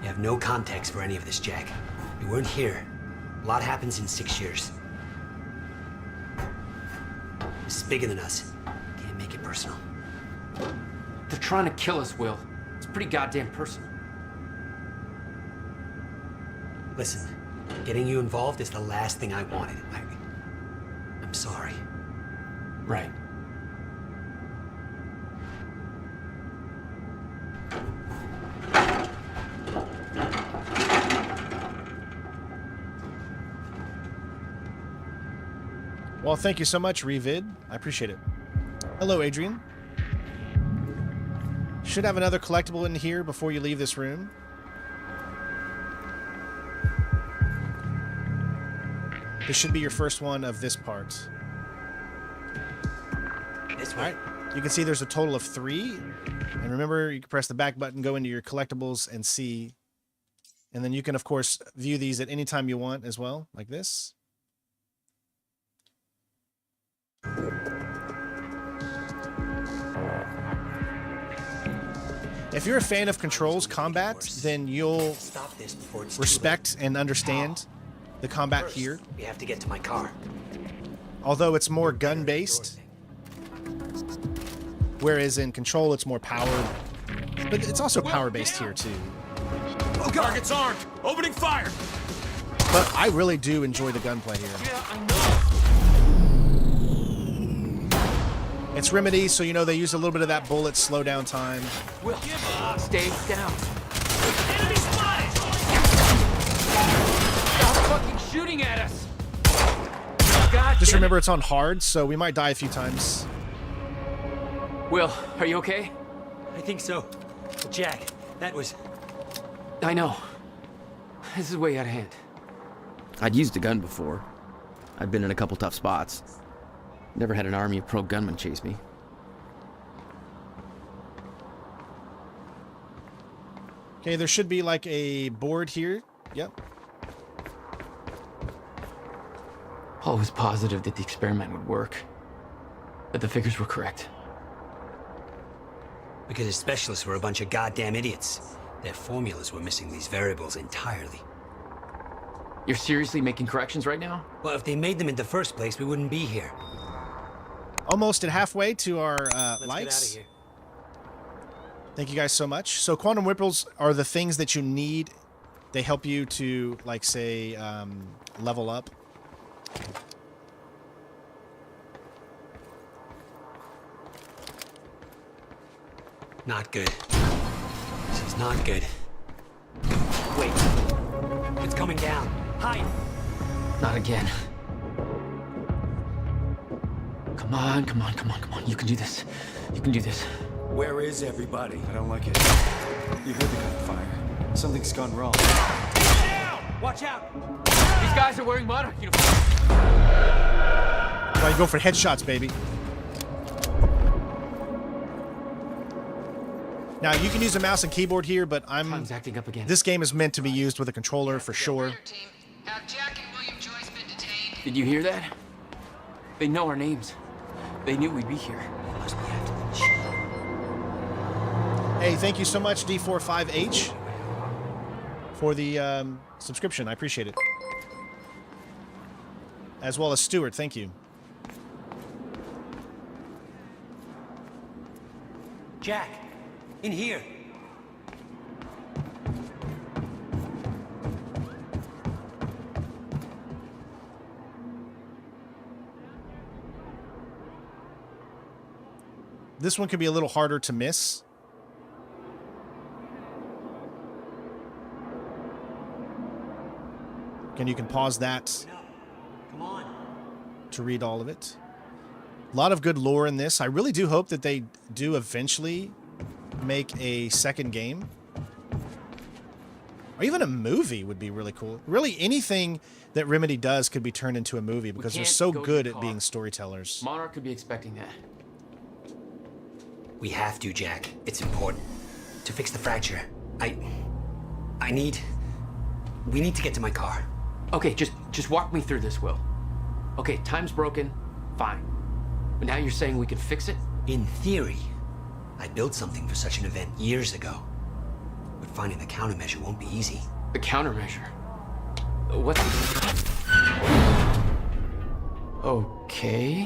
You have no context for any of this, Jack. You weren't here. A lot happens in 6 years. This is bigger than us. Can't make it personal. They're trying to kill us, Will. It's pretty goddamn personal. Listen, getting you involved is the last thing I wanted. I'm sorry. Right. Well, thank you so much, Revid. I appreciate it. Hello, Adrian. Should have another collectible in here before you leave this room. This should be your first one of this part. This way. All right. You can see there's a total of 3. And remember, you can press the back button, go into your collectibles, and see. And then you can, of course, view these at any time you want as well, like this. If you're a fan of Control's combat, then you'll respect and understand the combat here. We have to get to my car. Although it's more gun-based, whereas in Control it's more power, but it's also power-based here too. Oh, target's armed. Opening fire. But I really do enjoy the gunplay here. Yeah, I know. It's Remedy, so you know they use a little bit of that bullet slow down time. Will, stay down. Enemy spotted! Stop fucking shooting at us! God Just damn remember it's on hard, so we might die a few times. Will, are you okay? I think so. Jack, that was... I know. This is way out of hand. I'd used a gun before. I've been in a couple tough spots. Never had an army of pro gunmen chase me. Okay, there should be like a board here. Yep. Paul was positive that the experiment would work. That the figures were correct. Because his specialists were a bunch of goddamn idiots. Their formulas were missing these variables entirely. You're seriously making corrections right now? Well, if they made them in the first place, we wouldn't be here. Almost at halfway to our Let's likes. get out of here. Thank you guys so much. So quantum ripples are the things that you need. They help you to, like, say, level up. Not good. This is not good. Wait. It's coming down. Hide! Not again. Come on, come on, come on, come on. You can do this. You can do this. Where is everybody? I don't like it. You heard the gunfire. Something's gone wrong. Watch out! These guys are wearing Monarch uniforms. Gotta go for headshots, baby. Now, you can use a mouse and keyboard here, but Time's acting up again. this game is meant to be used with a controller for sure. Have Jack and William Joyce been detained? Did you hear that? They know our names. They knew we'd be here. Must be after the chief. Hey, thank you so much, D45H, for the subscription. I appreciate it. As well as Stuart, thank you. Jack, in here. This one could be a little harder to miss. Again, you can pause that to read all of it. A lot of good lore in this. I really do hope that they do eventually make a second game. Or even a movie would be really cool. Really, anything that Remedy does could be turned into a movie because they're so good at being storytellers. Monarch could be expecting that. We have to, Jack. It's important. To fix the fracture. We need to get to my car. Okay, just walk me through this, Will. Okay, time's broken. Fine. But now you're saying we can fix it? In theory. I built something for such an event years ago. But finding the countermeasure won't be easy. The countermeasure? What's... Okay...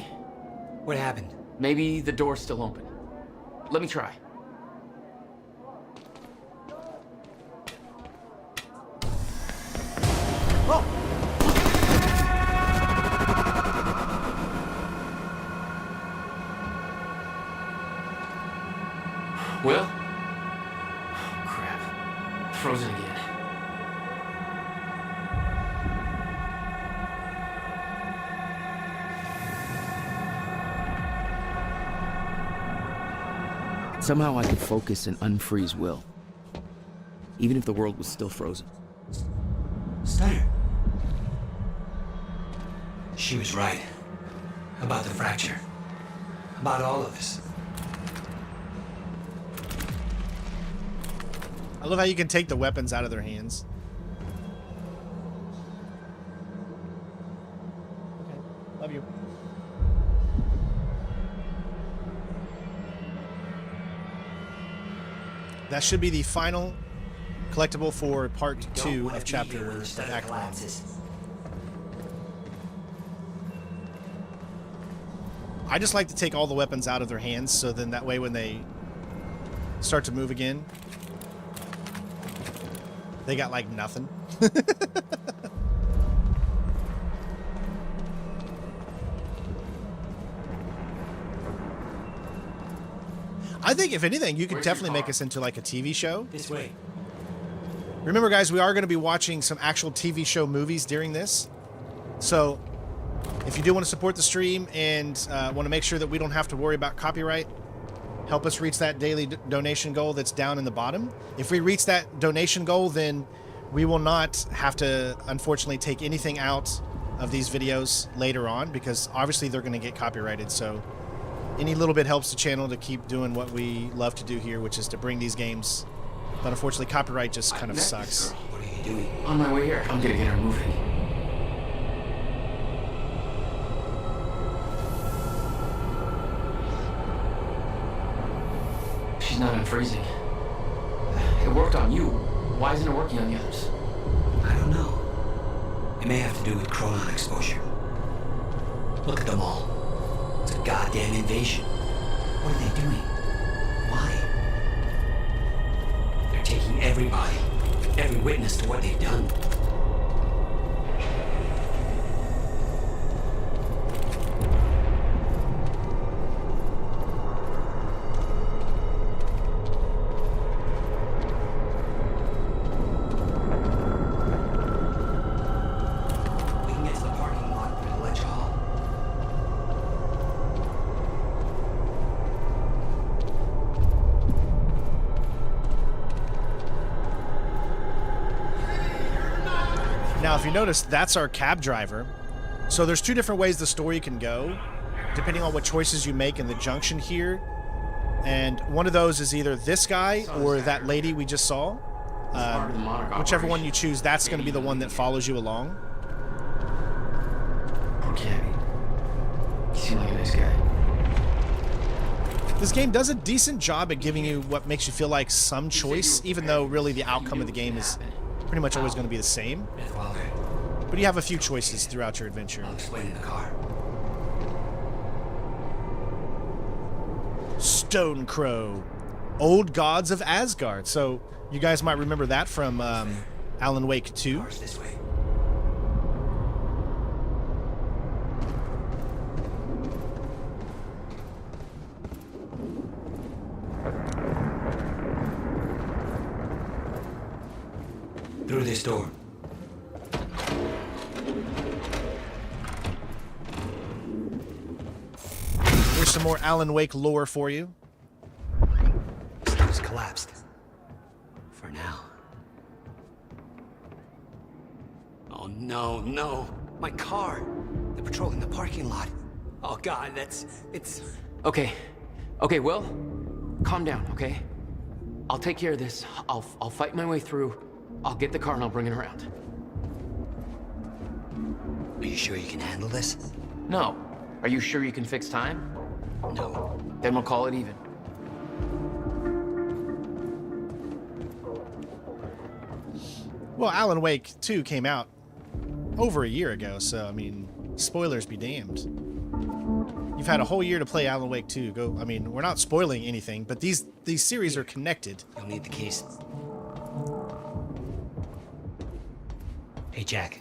What happened? Maybe the door's still open. Let me try. Oh! Will? Oh, crap. Frozen again. Somehow I could focus and unfreeze Will, even if the world was still frozen. Stunner. She was right. About the fracture. About all of us. I love how you can take the weapons out of their hands. Okay, love you. That should be the final collectible for part 2 of chapter of Act 1. I just like to take all the weapons out of their hands, so then that way when they start to move again, they got like nothing. I think if anything, you could definitely make us into like a TV show. This way. Remember, guys, we are going to be watching some actual TV show movies during this. So if you do want to support the stream and want to make sure that we don't have to worry about copyright, help us reach that daily donation goal that's down in the bottom. If we reach that donation goal, then we will not have to, unfortunately, take anything out of these videos later on, because obviously they're going to get copyrighted. So any little bit helps the channel to keep doing what we love to do here, which is to bring these games. But unfortunately, copyright just kind of sucks. What are you doing? On my way here. I'm gonna get her moving. She's not unfreezing. It worked on you. Why isn't it working on the others? I don't know. It may have to do with chronon exposure. Look at them all. It's a goddamn invasion. What are they doing? Why? They're taking everybody, every witness to what they've done. Now, if you notice, that's our cab driver. So there's two different ways the story can go, depending on what choices you make in the junction here. And one of those is either this guy or that lady we just saw. Whichever one you choose, that's going to be the one that follows you along. Poor Cabby. You seem like a nice guy. This game does a decent job at giving you what makes you feel like some choice, even though really the outcome of the game is pretty much always going to be the same. But you have a few choices throughout your adventure. I'll explain in the car. Stone Crow, Old Gods of Asgard. So you guys might remember that from Alan Wake 2. This way. Through this door. some more Alan Wake lore for you. It's collapsed. For now. Oh no, no. My car. They're patrolling the parking lot. Oh god, it's... Okay. Okay, Will. Calm down, okay? I'll take care of this. I'll fight my way through. I'll get the car and I'll bring it around. Are you sure you can handle this? No. Are you sure you can fix time? No. Then we'll call it even. Well, Alan Wake 2 came out over a year ago, so, I mean, spoilers be damned. You've had a whole year to play Alan Wake 2. Go. I mean, we're not spoiling anything, but these series are connected. You'll need the keys. Hey, Jack.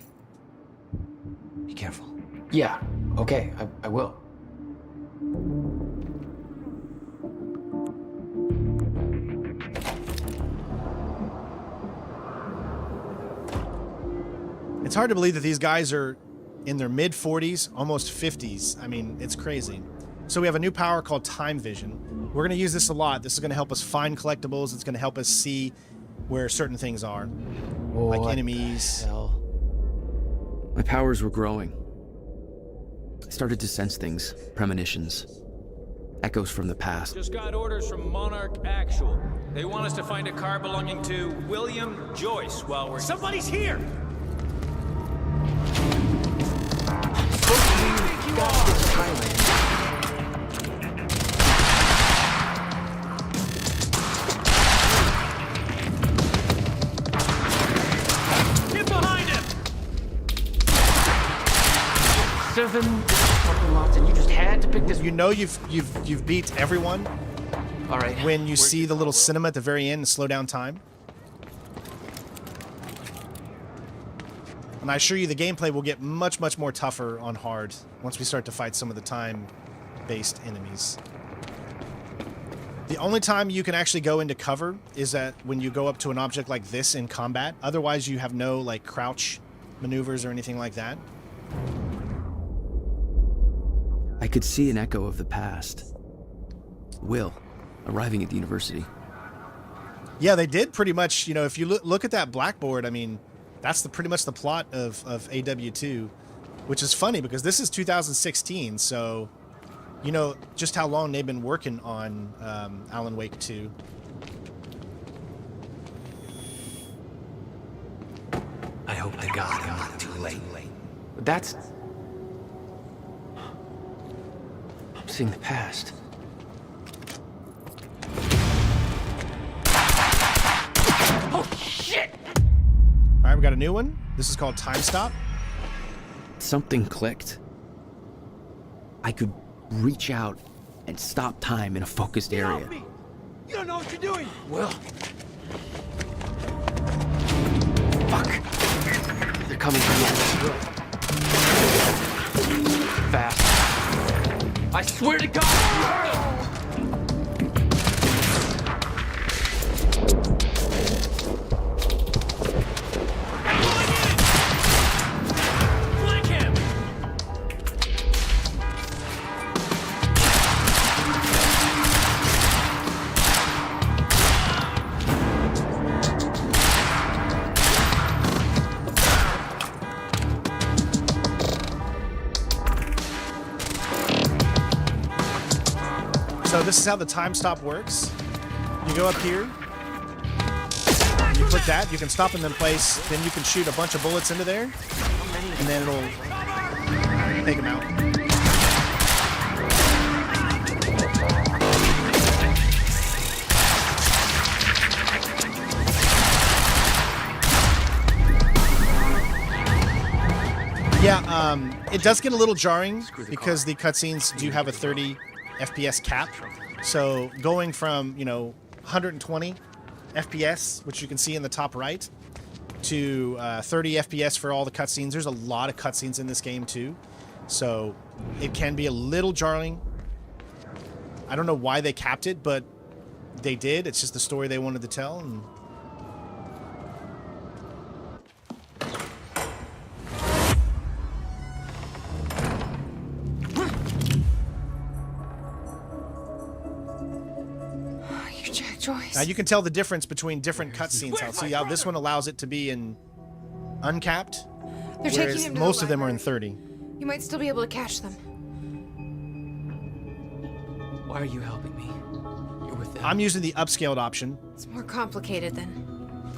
Be careful. Yeah, okay, I will. It's hard to believe that these guys are in their mid-40s, almost 50s. I mean, it's crazy. So we have a new power called Time Vision. We're going to use this a lot. This is going to help us find collectibles. It's going to help us see where certain things are, like enemies. My powers were growing. I started to sense things, premonitions, echoes from the past. Just got orders from Monarch Actual. They want us to find a car belonging to William Joyce while we're... Somebody's here! Get behind him! 7 parking lots, and you just had to pick this. You know you've beat everyone. All right. When you see the little cinema at the very end and slow down time. And I assure you the gameplay will get much, much more tougher on hard once we start to fight some of the time-based enemies. The only time you can actually go into cover is that when you go up to an object like this in combat. Otherwise, you have no like crouch maneuvers or anything like that. I could see an echo of the past. Will, arriving at the university. Yeah, they did pretty much, you know, if you look at that blackboard, I mean, that's pretty much the plot of AW2, which is funny because this is 2016, so you know just how long they've been working on Alan Wake 2. I hope to God I'm not too late. But that's... I'm seeing the past. Oh, shit! All right, we got a new one. This is called Time Stop. Something clicked. I could reach out and stop time in a focused area. You don't know what you're doing! Will. Fuck. They're coming from the end of the road. Fast. I swear to God, you heard him! So this is how the time stop works. You go up here, you click that, you can stop in the place, then you can shoot a bunch of bullets into there, and then it'll take them out. Yeah, it does get a little jarring because the cutscenes do have a 30 FPS cap. So going from, you know, 120 FPS, which you can see in the top right, to 30 FPS for all the cutscenes. There's a lot of cutscenes in this game too. So it can be a little jarring. I don't know why they capped it, but they did. It's just the story they wanted to tell. And Jack Joyce. Now you can tell the difference between different cutscenes. See how this one allows it to be in uncapped, They're taking whereas him to most the of them are in library. 30. You might still be able to catch them. Why are you helping me? You're with them. I'm using the upscaled option. It's more complicated than...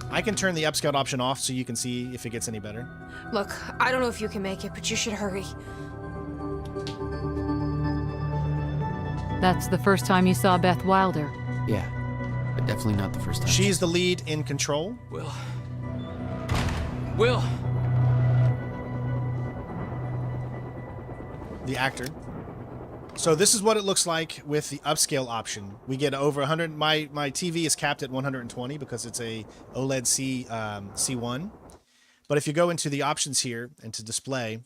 I can turn the upscaled option off so you can see if it gets any better. Look, I don't know if you can make it, but you should hurry. That's the first time you saw Beth Wilder. Yeah, but definitely not the first time. She's the lead in Control. Will. The actor. So this is what it looks like with the upscale option. We get over 100. My TV is capped at 120 because it's a OLED C1. But if you go into the options here and to display,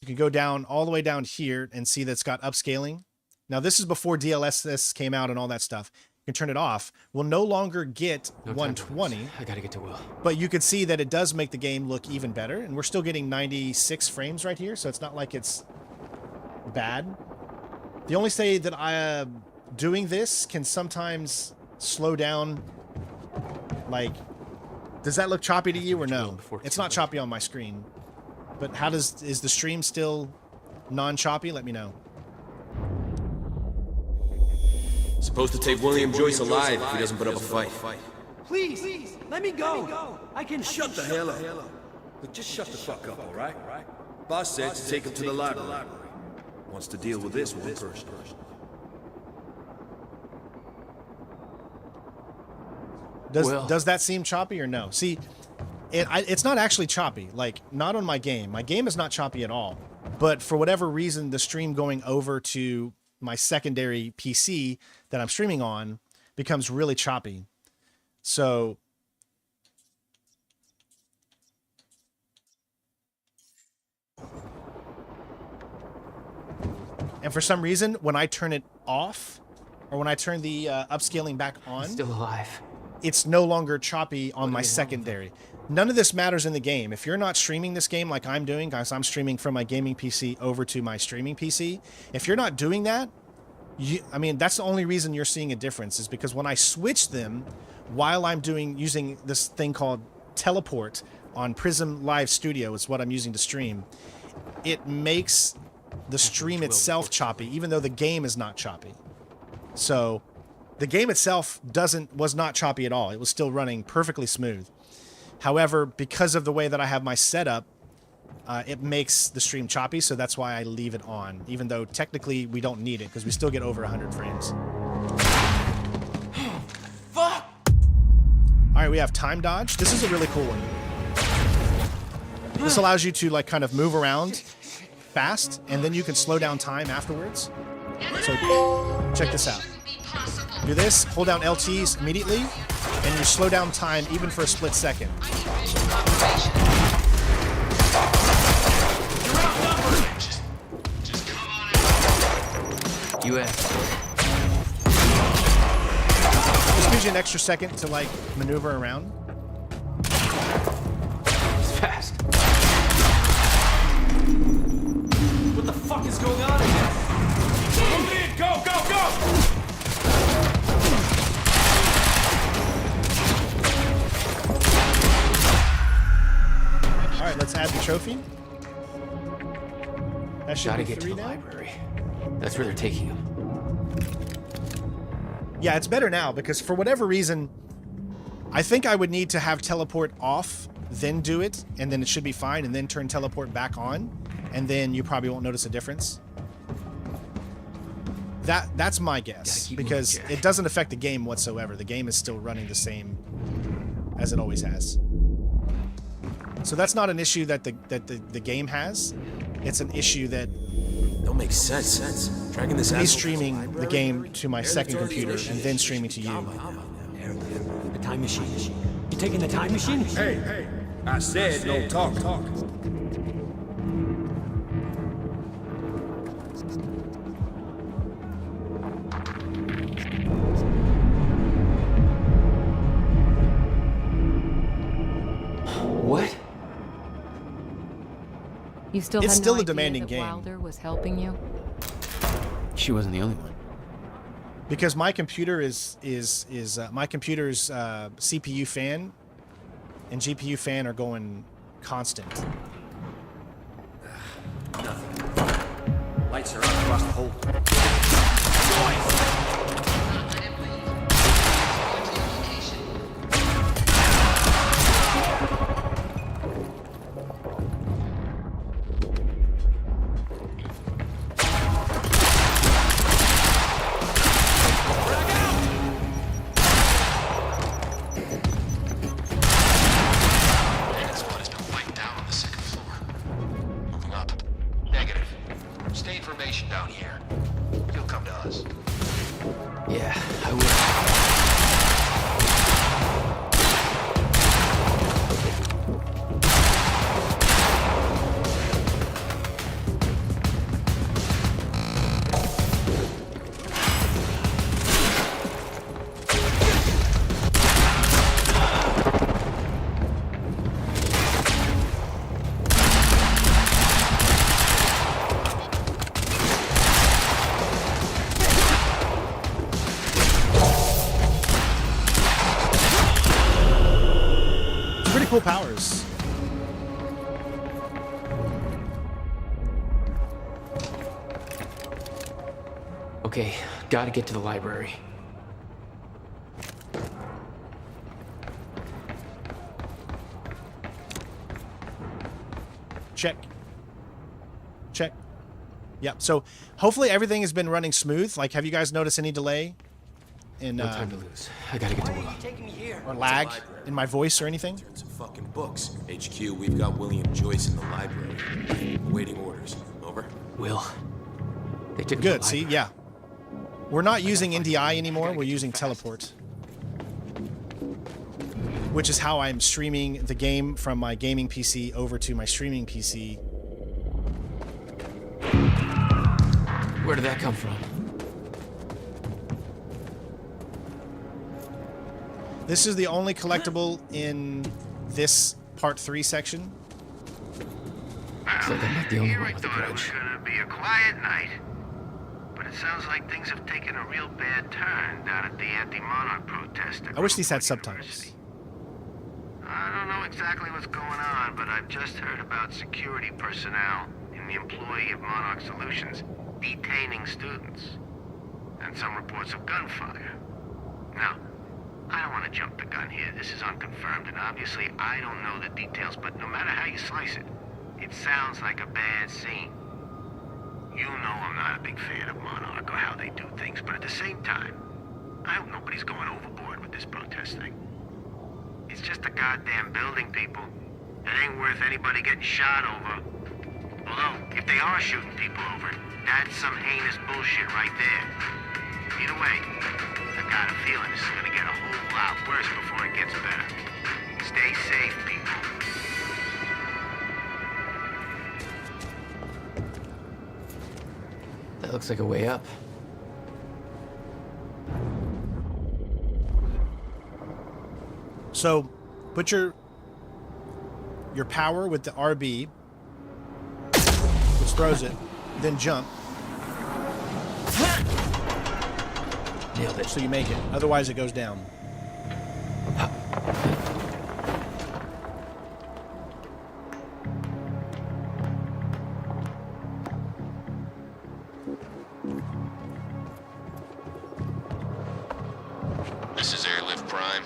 you can go down all the way down here and see that it's got upscaling. Now this is before DLSS came out and all that stuff. You can turn it off. We'll no longer get 120. I gotta get to Will. But you can see that it does make the game look even better, and we're still getting 96 frames right here, so it's not like it's bad. The only say that doing this can sometimes slow down. Like, does that look choppy to you or no? It's not choppy on my screen. But is the stream still non-choppy? Let me know. Supposed to take William Joyce alive if he doesn't put up a fight. Please, let me go. I can Shut the hell up. Look, just shut the fuck up, all right? Boss said to take him to the library. Wants to deal with this one first. Does that seem choppy or no? See, it's not actually choppy. Like, not on my game. My game is not choppy at all. But for whatever reason, the stream going over to my secondary PC that I'm streaming on becomes really choppy. So and for some reason, when I turn it off, or when I turn the upscaling back on, Still alive. it's no longer choppy on my secondary. None of this matters in the game. If you're not streaming this game like I'm doing, guys, I'm streaming from my gaming PC over to my streaming PC. If you're not doing that, I mean, that's the only reason you're seeing a difference, is because when I switch them while I'm using this thing called Teleport on Prism Live Studio, is what I'm using to stream, it makes the stream itself choppy, even though the game is not choppy. So the game itself was not choppy at all. It was still running perfectly smooth. However, because of the way that I have my setup, it makes the stream choppy, so that's why I leave it on, even though technically we don't need it, because we still get over 100 frames. Fuck! All right, we have time dodge. This is a really cool one. This allows you to like kind of move around fast, and then you can slow down time afterwards. So check this out. Do this, hold down LTs immediately, and you slow down time even for a split second. This gives you an extra second to like maneuver around. It's fast. What the fuck is going on in here? Move in! Go, go, go! All right, let's add the trophy. That should Gotta be get to 3 the now. library. That's where they're taking him. Yeah, it's better now because for whatever reason, I think I would need to have teleport off, then do it, and then it should be fine, and then turn teleport back on, and then you probably won't notice a difference. That's my guess, because it doesn't affect the game whatsoever. The game is still running the same as it always has. So that's not an issue that the game has. It's an issue that Don't make sense. Dragging this me streaming the game to my second computer and then streaming to you. The time machine. You taking the time machine? Hey, I said no talk. What? You still It's had still no a demanding idea that game. Wilder was helping you? She wasn't the only one. Because my computer is my computer's CPU fan and GPU fan are going constant. Nothing. Lights are up across the whole. Yeah, I will. Cool powers. Okay, gotta get to the library. Check. Check. Yep. So hopefully everything has been running smooth. Like, have you guys noticed any delay in no time to lose. I gotta get to Will. Or lag in my voice or anything? Some fucking books. HQ, we've got William Joyce in the library. Waiting orders. Over. Will. They took Good. See, yeah. We're not using NDI anymore. We're using teleport, which is how I'm streaming the game from my gaming PC over to my streaming PC. Where did that come from? This is the only collectible in this part 3 section. Looks like I'm not the only one with a It was grudge. gonna be a quiet night, but it sounds like things have taken a real bad turn down at the anti-monarch protest. I wish these had subtitles. I don't know exactly what's going on, but I've just heard about security personnel in the employee of Monarch Solutions detaining students, and some reports of gunfire. Now, I don't want to jump the gun here. This is unconfirmed, and obviously I don't know the details, but no matter how you slice it, it sounds like a bad scene. You know I'm not a big fan of Monarch or how they do things, but at the same time, I hope nobody's going overboard with this protest thing. It's just a goddamn building, people. It ain't worth anybody getting shot over. Although, if they are shooting people over it, that's some heinous bullshit right there. Either way, I got a feeling this is gonna get a whole lot worse before it gets better. Stay safe, people. That looks like a way up. So, put your power with the RB, which throws it, then jump. Nailed it. So you make it. Otherwise, it goes down. This is Airlift Prime.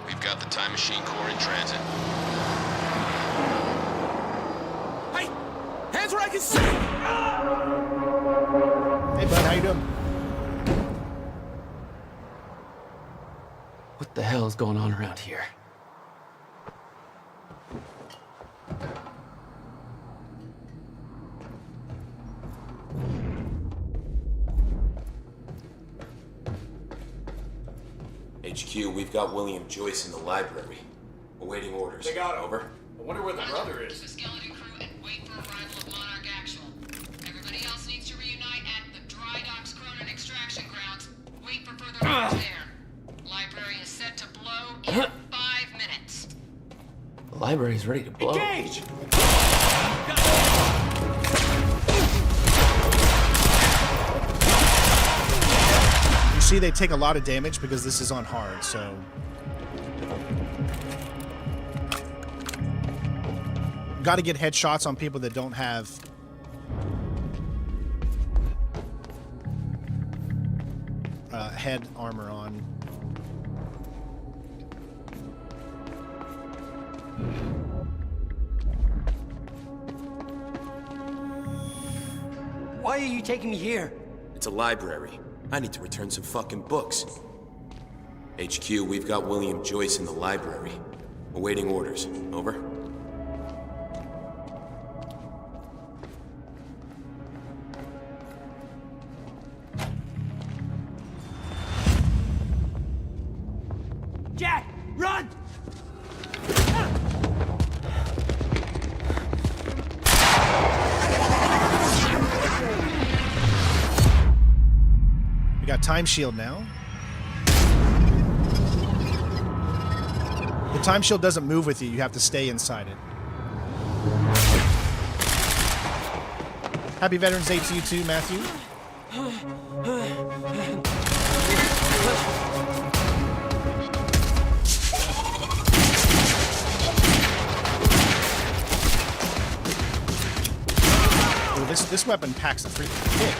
We've got the Time Machine Core in transit. Hey! Hands where I can see! Hey, bud, how you doing? What the hell is going on around here? HQ, we've got William Joyce in the library. Awaiting orders. They got him. Over. I wonder where the brother is. Skeleton crew and wait for arrival of Monarch Actual. Everybody else needs to reunite at the Dry Docks Cronin extraction grounds. Wait for further orders there. Library is set to blow in 5 minutes. The library's ready to blow. Engage! You see they take a lot of damage because this is on hard, so... Got to get headshots on people that don't have... head armor on. Why are you taking me here? It's a library. I need to return some fucking books. HQ, we've got William Joyce in the library. Awaiting orders. Over. Jack, run! We got time shield now. The time shield doesn't move with you. You have to stay inside it. Happy Veterans Day to you too, Matthew. Ooh, this weapon packs a freaking kick.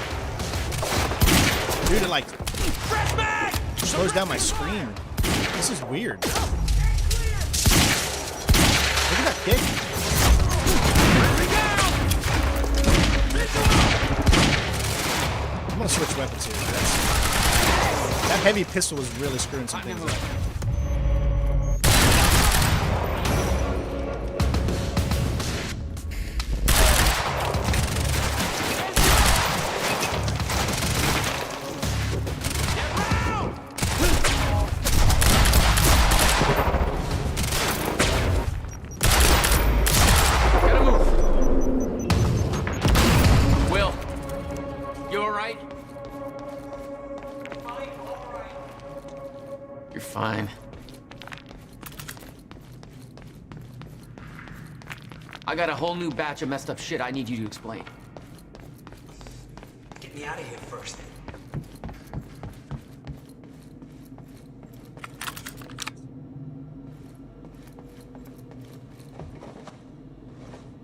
Dude, it like slows down my screen. This is weird. Look at that kick. I'm gonna switch weapons here. That heavy pistol is really screwing some things up. I got a whole new batch of messed up shit I need you to explain. Get me out of here first.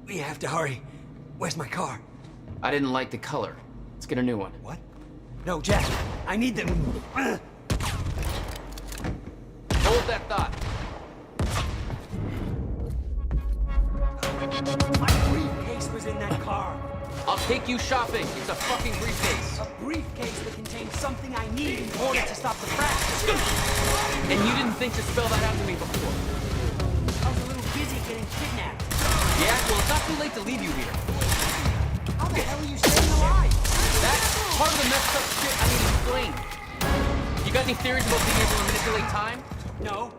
We have to hurry. Where's my car? I didn't like the color. Let's get a new one. What? No, Jack. I need them. Hold that thought. My briefcase was in that car. I'll take you shopping. It's a fucking briefcase. A briefcase that contains something I need in order to stop the fracture. And you didn't think to spell that out to me before. I was a little busy getting kidnapped. Yeah, well, it's not too late to leave you here. How the hell are you staying alive? That's part of the messed up shit I need explained. You got any theories about being able to manipulate time? No.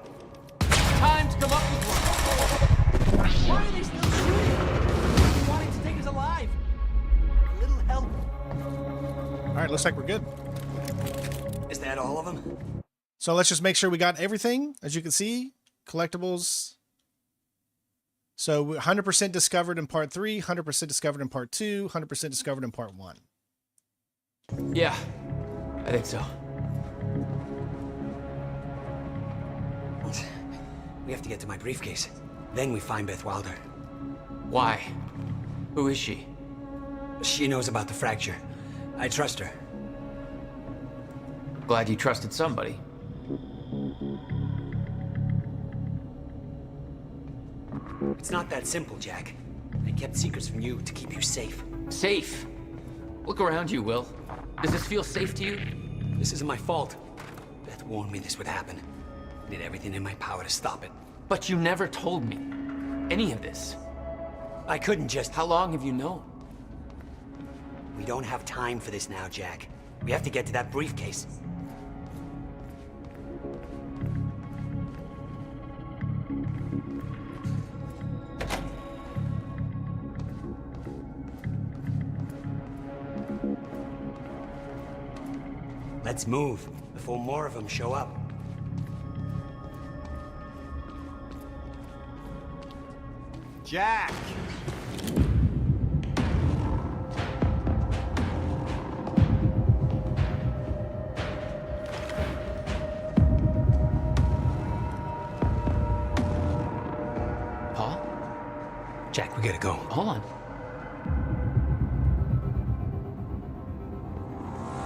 Time to come up with one. Why are they still shooting? They're wanting to take us alive. A little help. All right, looks like we're good. Is that all of them? So let's just make sure we got everything. As you can see, collectibles. So 100% discovered in part 3, 100% discovered in part 2, 100% discovered in part 1. Yeah, I think so. We have to get to my briefcase. Then we find Beth Wilder. Why? Who is she? She knows about the fracture. I trust her. Glad you trusted somebody. It's not that simple, Jack. I kept secrets from you to keep you safe. Safe? Look around you, Will. Does this feel safe to you? This isn't my fault. Beth warned me this would happen. I did everything in my power to stop it. But you never told me any of this. I couldn't just... How long have you known? We don't have time for this now, Jack. We have to get to that briefcase. Let's move before more of them show up. Jack! get it going. Hold on.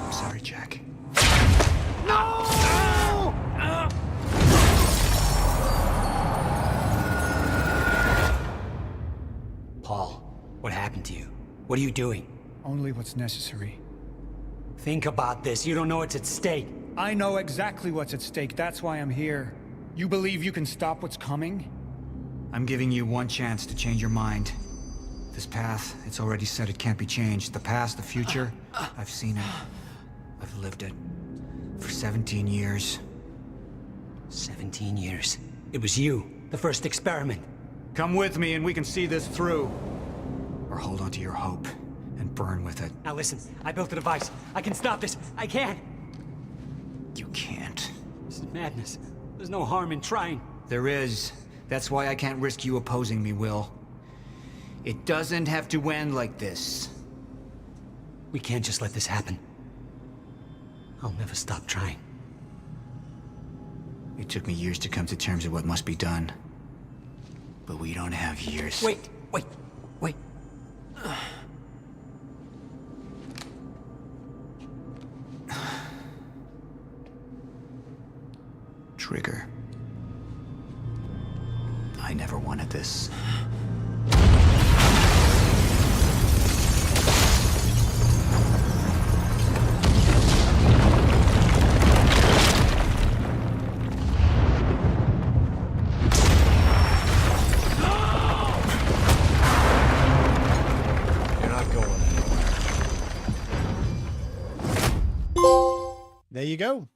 I'm sorry, Jack. Paul, what happened to you? What are you doing? Only what's necessary. Think about this. You don't know what's at stake. I know exactly what's at stake. That's why I'm here. You believe you can stop what's coming? I'm giving you one chance to change your mind. This path, it's already said it can't be changed. The past, the future, I've seen it. I've lived it. For 17 years. 17 years. It was you, the first experiment. Come with me and we can see this through. Or hold on to your hope and burn with it. Now listen, I built a device. I can stop this. I can. You can't. This is madness. There's no harm in trying. There is. That's why I can't risk you opposing me, Will. It doesn't have to end like this. We can't just let this happen. I'll never stop trying. It took me years to come to terms with what must be done. But we don't have years. Wait. Trigger. I never wanted this. There you go.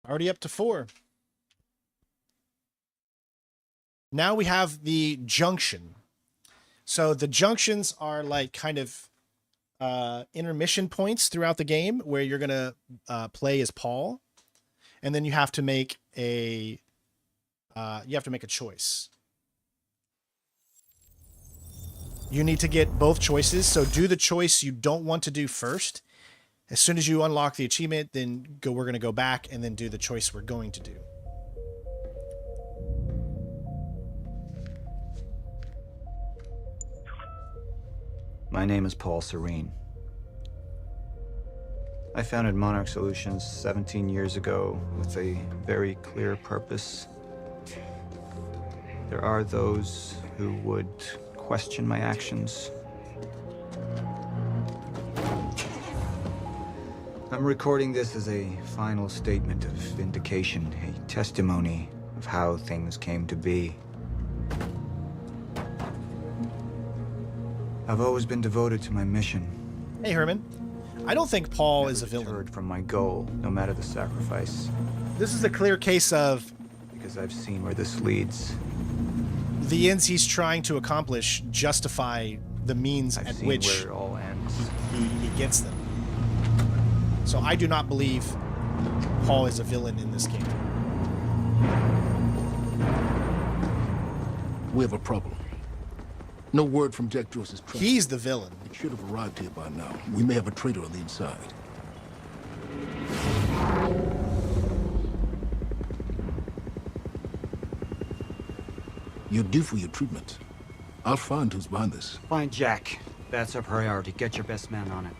Already up to 4. Now we have the Junction. So the junctions are like kind of intermission points throughout the game where you're going to play as Paul. And then you have to make a choice. You need to get both choices. So do the choice you don't want to do first. As soon as you unlock the achievement, then we're going to go back and then do the choice we're going to do. My name is Paul Serene. I founded Monarch Solutions 17 years ago with a very clear purpose. There are those who would question my actions. I'm recording this as a final statement of vindication, a testimony of how things came to be. I've always been devoted to my mission. Hey, Herman. I don't think Paul is a villain. Deterred from my goal, no matter the sacrifice. This is a clear case of... Because I've seen where this leads. The ends he's trying to accomplish justify the means at which where it all ends. He gets them. So I do not believe Paul is a villain in this game. We have a problem. No word from Jack Joyce's trap. He's the villain. It should have arrived here by now. We may have a traitor on the inside. You're due for your treatment. I'll find who's behind this. Find Jack. That's our priority. Get your best man on it.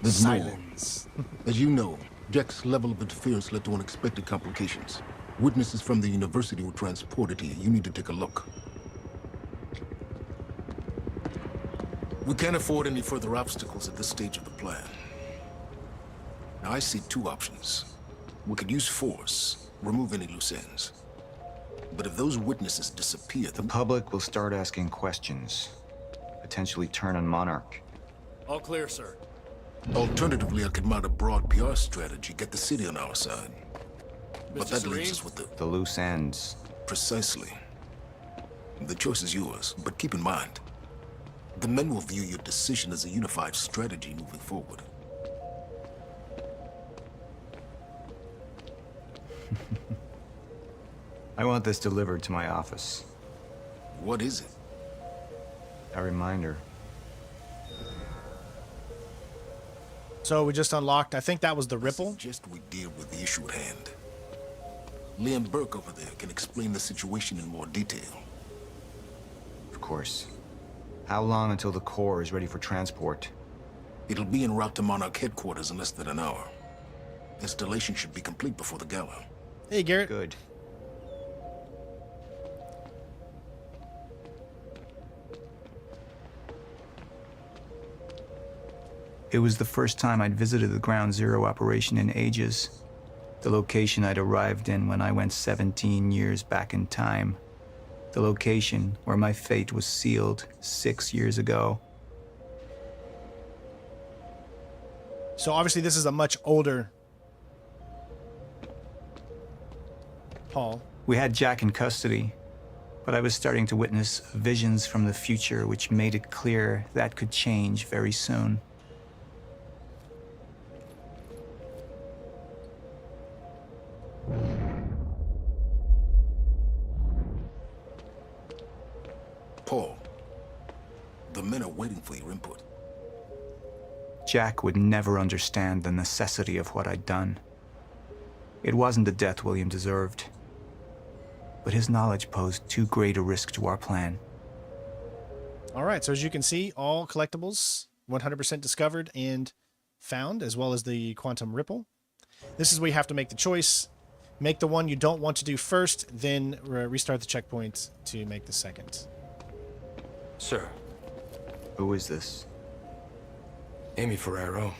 There's Silence. more. As you know, Jack's level of interference led to unexpected complications. Witnesses from the university were transported here. You need to take a look. We can't afford any further obstacles at this stage of the plan. Now, I see two options. We could use force, remove any loose ends. But if those witnesses disappear, the public will start asking questions. Potentially turn on Monarch. All clear, sir. Alternatively, I could mount a broad PR strategy, get the city on our side. But that Serene? leaves us with the loose ends. Precisely. The choice is yours, but keep in mind, the men will view your decision as a unified strategy moving forward. I want this delivered to my office. What is it? A reminder. So we just unlocked, I think that was the ripple. Just we deal with the issue at hand. Liam Burke over there can explain the situation in more detail. Of course. How long until the core is ready for transport? It'll be en route to Monarch headquarters in less than an hour. Installation should be complete before the gala. Hey, Garrett. Good. It was the first time I'd visited the Ground Zero operation in ages. The location I'd arrived in when I went 17 years back in time. The location where my fate was sealed 6 years ago. So obviously this is a much older Paul. We had Jack in custody, but I was starting to witness visions from the future which made it clear that could change very soon. Paul, the men are waiting for your input. Jack would never understand the necessity of what I'd done. It wasn't the death William deserved, but his knowledge posed too great a risk to our plan. All right, so as you can see, all collectibles 100% discovered and found, as well as the quantum ripple. This is where you have to make the choice. Make the one you don't want to do first, then restart the checkpoint to make the second. Sir. Who is this? Amy Ferrero.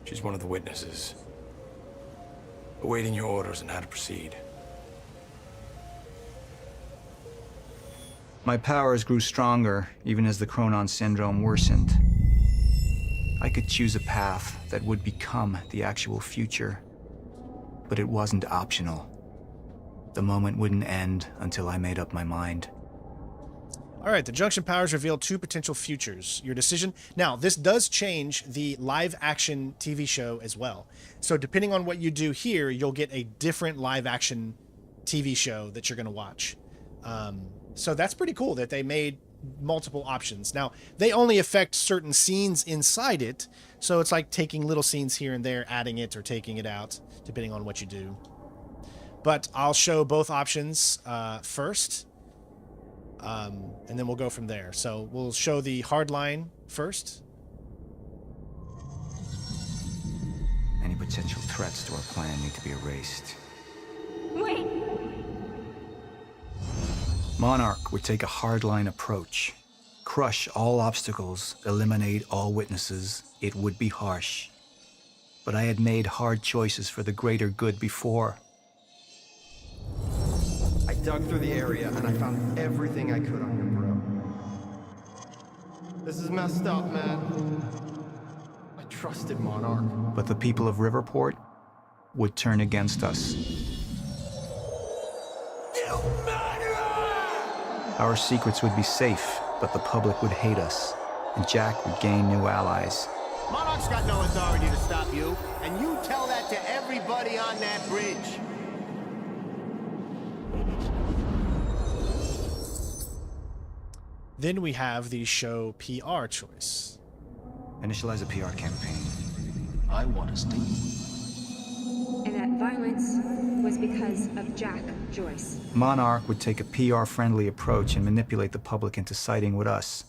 She's one of the witnesses. Awaiting your orders on how to proceed. My powers grew stronger, even as the Chronon syndrome worsened. I could choose a path that would become the actual future, but it wasn't optional. The moment wouldn't end until I made up my mind. All right, the Junction powers reveal 2 potential futures. Your decision. Now, this does change the live-action TV show as well. So depending on what you do here, you'll get a different live-action TV show that you're going to watch. So that's pretty cool that they made multiple options. Now, they only affect certain scenes inside it, so it's like taking little scenes here and there, adding it or taking it out, depending on what you do. But I'll show both options first. And then we'll go from there. So we'll show the hard line first. Any potential threats to our plan need to be erased. Wait! Monarch would take a hardline approach. Crush all obstacles, eliminate all witnesses. It would be harsh. But I had made hard choices for the greater good before. I dug through the area and I found everything I could on your bro. This is messed up, man. I trusted Monarch. But the people of Riverport would turn against us. Our secrets would be safe, but the public would hate us, and Jack would gain new allies. Monarch's got no authority to stop you, and you tell that to everybody on that bridge. Then we have the show PR choice. Initialize a PR campaign. I want to stay. And that violence was because of Jack Joyce. Monarch would take a PR-friendly approach and manipulate the public into siding with us.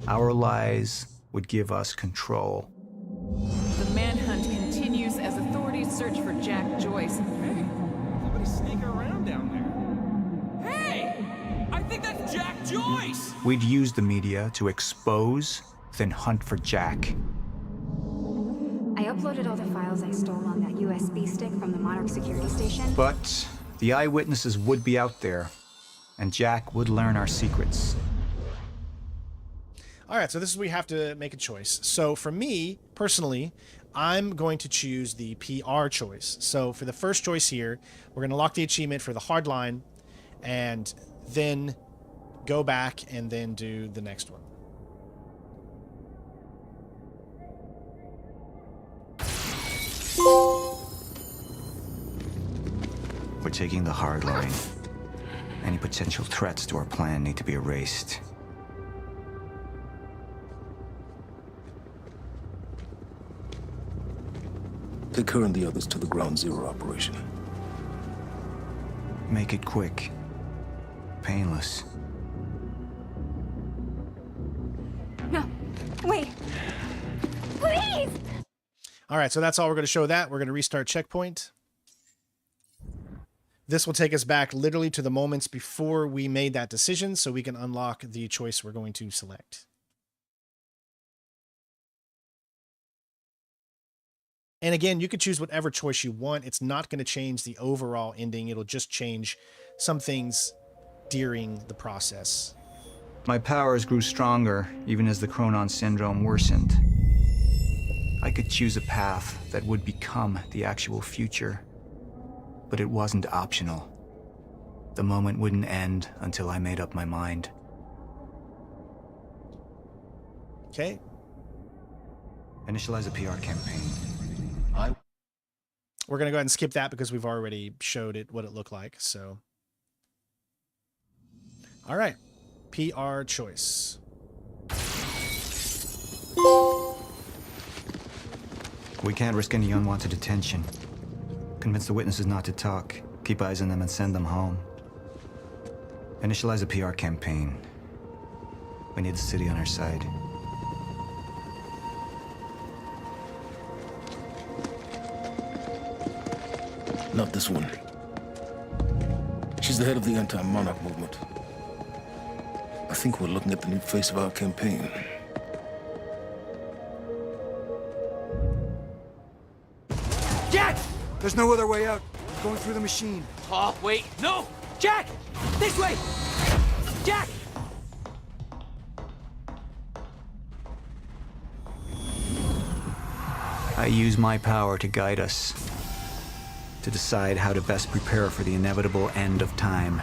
Our lies would give us control. The manhunt continues as authorities search for Jack Joyce. Hey, somebody's sneaking around down there. Hey! I think that's Jack Joyce! We'd use the media to expose, then hunt for Jack. I uploaded all the files I stole on that USB stick from the Monarch security station. But the eyewitnesses would be out there, and Jack would learn our secrets. All right, so this is where we have to make a choice. So for me, personally, I'm going to choose the PR choice. So for the first choice here, we're going to lock the achievement for the hard line, and then go back and then do the next one. We're taking the hard line. Any potential threats to our plan need to be erased. Take her and the others to the Ground Zero operation. Make it quick. Painless. No, wait. Please! All right, so that's all we're going to show that. We're going to restart checkpoint. This will take us back literally to the moments before we made that decision so we can unlock the choice we're going to select. And again, you could choose whatever choice you want. It's not going to change the overall ending. It'll just change some things during the process. My powers grew stronger, even as the Chronon syndrome worsened. I could choose a path that would become the actual future, but it wasn't optional. The moment wouldn't end until I made up my mind. Okay. Initialize a PR campaign. We're going to go ahead and skip that because we've already showed it what it looked like. So, all right. PR choice. We can't risk any unwanted attention. Convince the witnesses not to talk. Keep eyes on them and send them home. Initialize a PR campaign. We need the city on our side. Not this one. She's the head of the anti-monarch movement. I think we're looking at the new face of our campaign. Jack! There's no other way out. I'm going through the machine. Oh, wait. No! Jack! This way! Jack! I use my power to guide us. To decide how to best prepare for the inevitable end of time.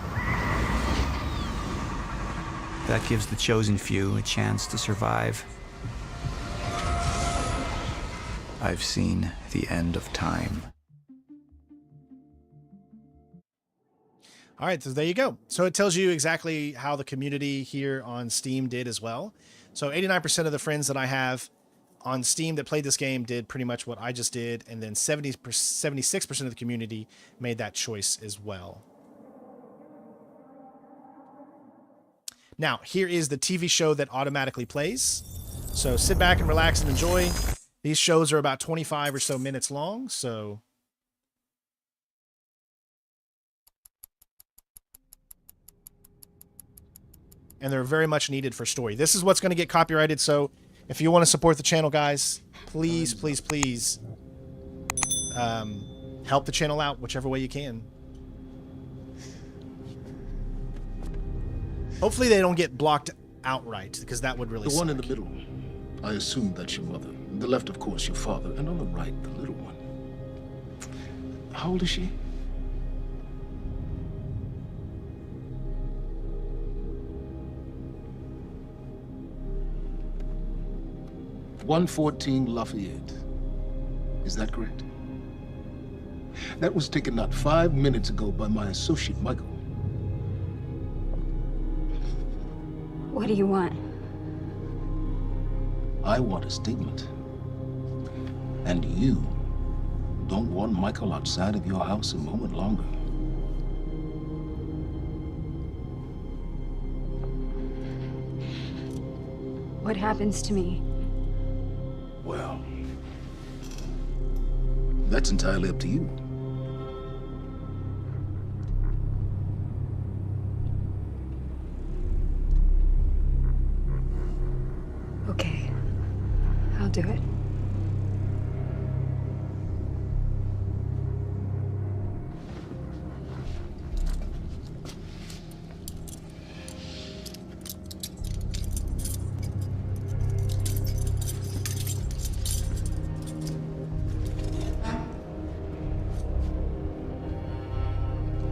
That gives the chosen few a chance to survive. I've seen the end of time. All right, so there you go. So it tells you exactly how the community here on Steam did as well. So 89% of the friends that I have on Steam that played this game did pretty much what I just did, and then 76% of the community made that choice as well. Now, here is the TV show that automatically plays. So sit back and relax and enjoy. These shows are about 25 or so minutes long, so... and they're very much needed for story. This is what's going to get copyrighted, so if you want to support the channel, guys, please, please, please help the channel out whichever way you can. Hopefully they don't get blocked outright, because that would really The suck. one in the middle, I assume that's your mother. The left, of course, your father. And on the right, the little one. How old is she? "114 Lafayette. Is that correct? That was taken not 5 minutes ago by my associate, Michael. What do you want? I want a statement. And you don't want Michael outside of your house a moment longer. What happens to me? Well, that's entirely up to you. Okay, I'll do it.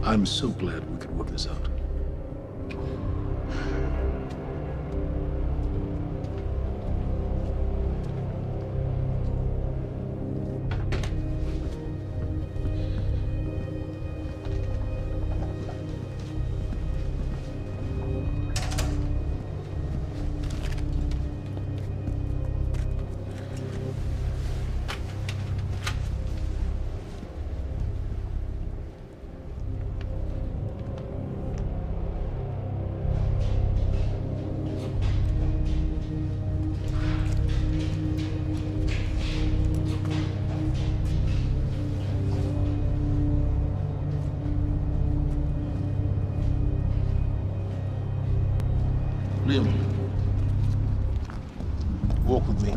I'm so glad we could work this out. Walk with me.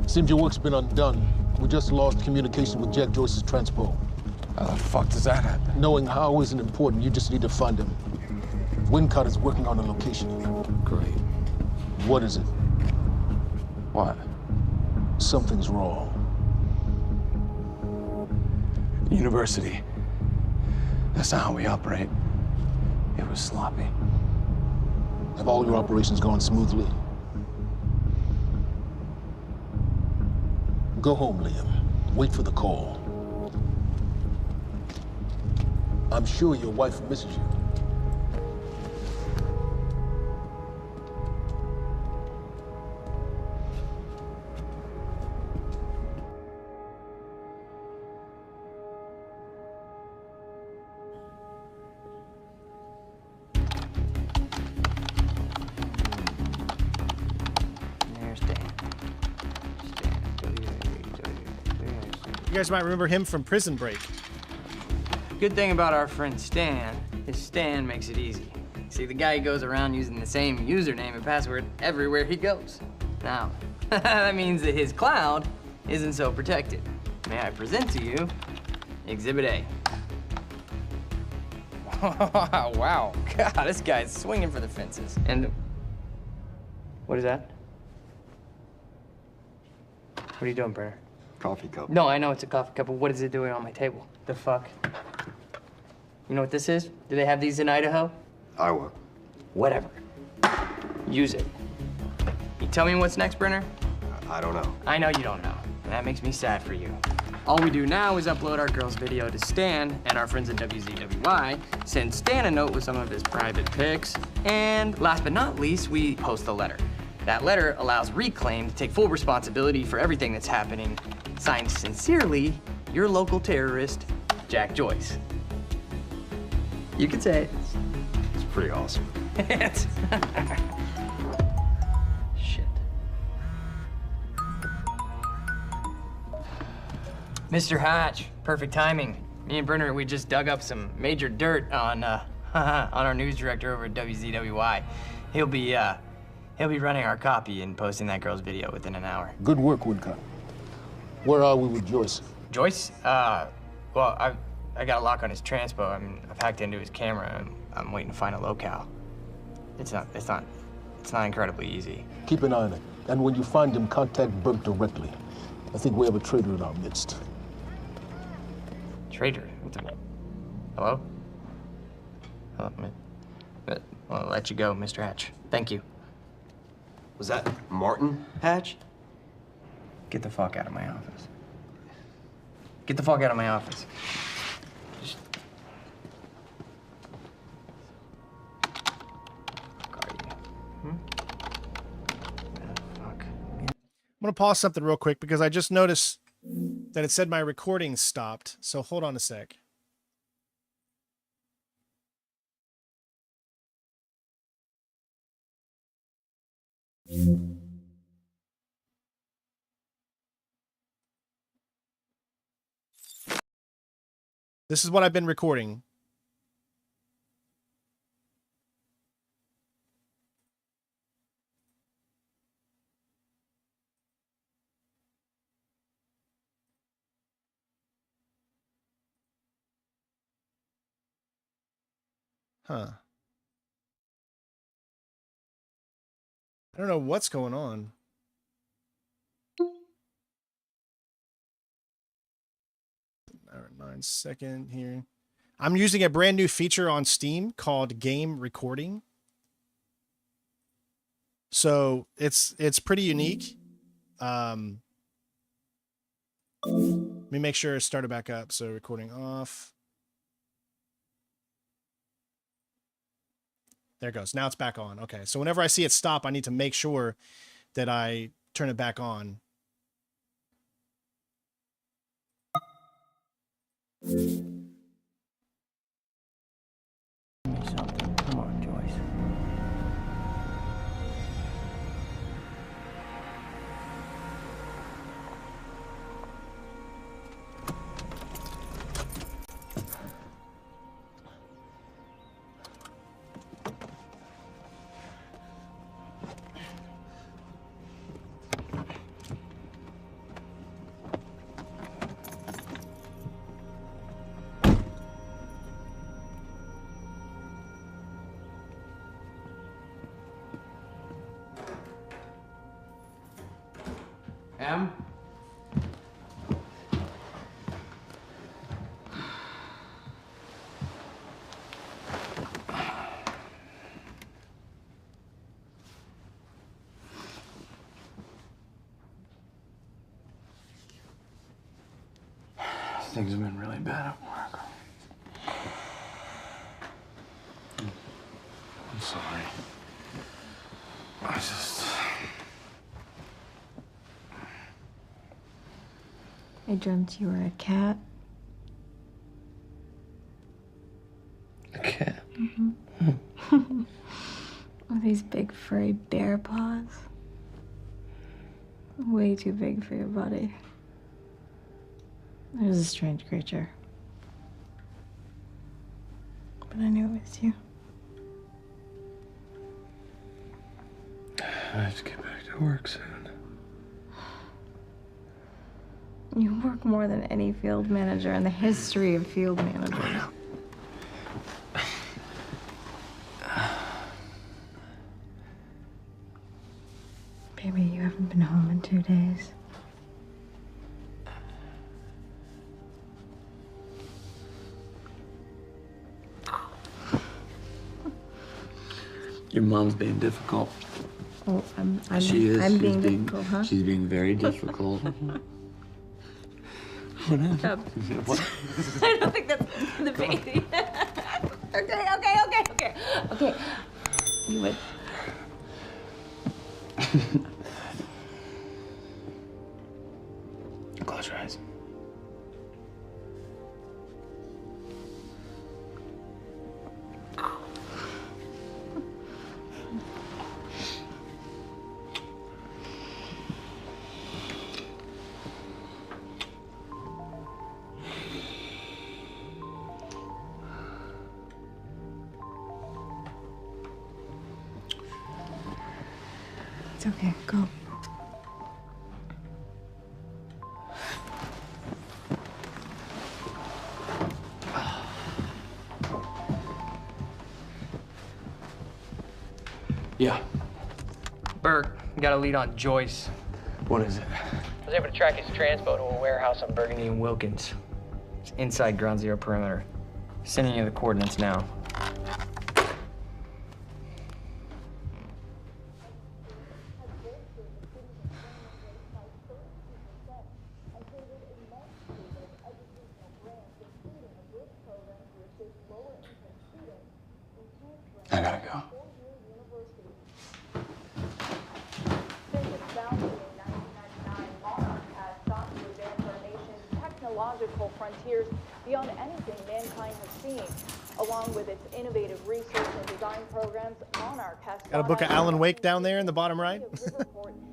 Seems your work's been undone. We just lost communication with Jack Joyce's transpo. How the fuck does that happen? Knowing how isn't important. You just need to find him. Wincott is working on a location. Great. What is it? What? Something's wrong. University. That's not how we operate. It was sloppy. Have all your operations gone smoothly? Go home, Liam. Wait for the call. I'm sure your wife misses you. You guys might remember him from Prison Break. Good thing about our friend Stan is Stan makes it easy. See, the guy goes around using the same username and password everywhere he goes. Now, that means that his cloud isn't so protected. May I present to you Exhibit A. Wow, God, this guy's swinging for the fences. And what is that? What are you doing, Brenner? Coffee cup. No, I know it's a coffee cup, but what is it doing on my table? The fuck? You know what this is? Do they have these in Idaho? Iowa. Whatever. Use it. You tell me what's next, Brenner? I don't know. I know you don't know, and that makes me sad for you. All we do now is upload our girl's video to Stan and our friends at WZWY, send Stan a note with some of his private pics, and last but not least, we post a letter. That letter allows Reclaim to take full responsibility for everything that's happening. Signed sincerely, your local terrorist, Jack Joyce. You can say it. It's pretty awesome. Shit. Mr. Hatch, perfect timing. Me and Brenner, we just dug up some major dirt on our news director over at WZWY. He'll be running our copy and posting that girl's video within an hour. Good work, Wincott. Where are we with Joyce? Joyce? Well, I got a lock on his transpo. I mean, I've hacked into his camera, and I'm waiting to find a locale. It's not incredibly easy. Keep an eye on it. And when you find him, contact Burke directly. I think we have a traitor in our midst. Traitor? Hello? Hello, man. I'll let you go, Mr. Hatch. Thank you. Was that Martin Hatch? Get the fuck out of my office. Get the fuck out of my office. Just... Fuck are you? Fuck. I'm gonna pause something real quick because I just noticed that it said my recording stopped. So hold on a sec. This is what I've been recording. Huh. I don't know what's going on. All right, 9 second here. I'm using a brand new feature on Steam called Game Recording. So it's pretty unique. Let me make sure it's started back up. So recording off. There it goes. Now it's back on. Okay. So whenever I see it stop, I need to make sure that I turn it back on. Give me something. Come on, Joyce. Em? Things have been really bad at work. I'm sorry. I dreamt you were a cat. A cat? Mm-hmm. With these big furry bear paws. Way too big for your body. It was a strange creature. But I knew it was you. I have to get back to work soon. You work more than any field manager in the history of field managers. Baby, you haven't been home in 2 days. Your mom's being difficult. Oh, I'm She's being difficult, huh? She's being very difficult. What happened? What? I don't think that's the baby. Okay. You would. Close your eyes. It's okay. Go. Yeah. Burke, we got a lead on Joyce. What is it? I was able to track his transpo to a warehouse on Burgundy and Wilkins. It's inside Ground Zero perimeter. Sending you the coordinates now. I gotta go. Technological frontiers beyond anything mankind has seen. Along with its innovative research and design programs, Monarch has Got a book of Alan Wake down there in the bottom right.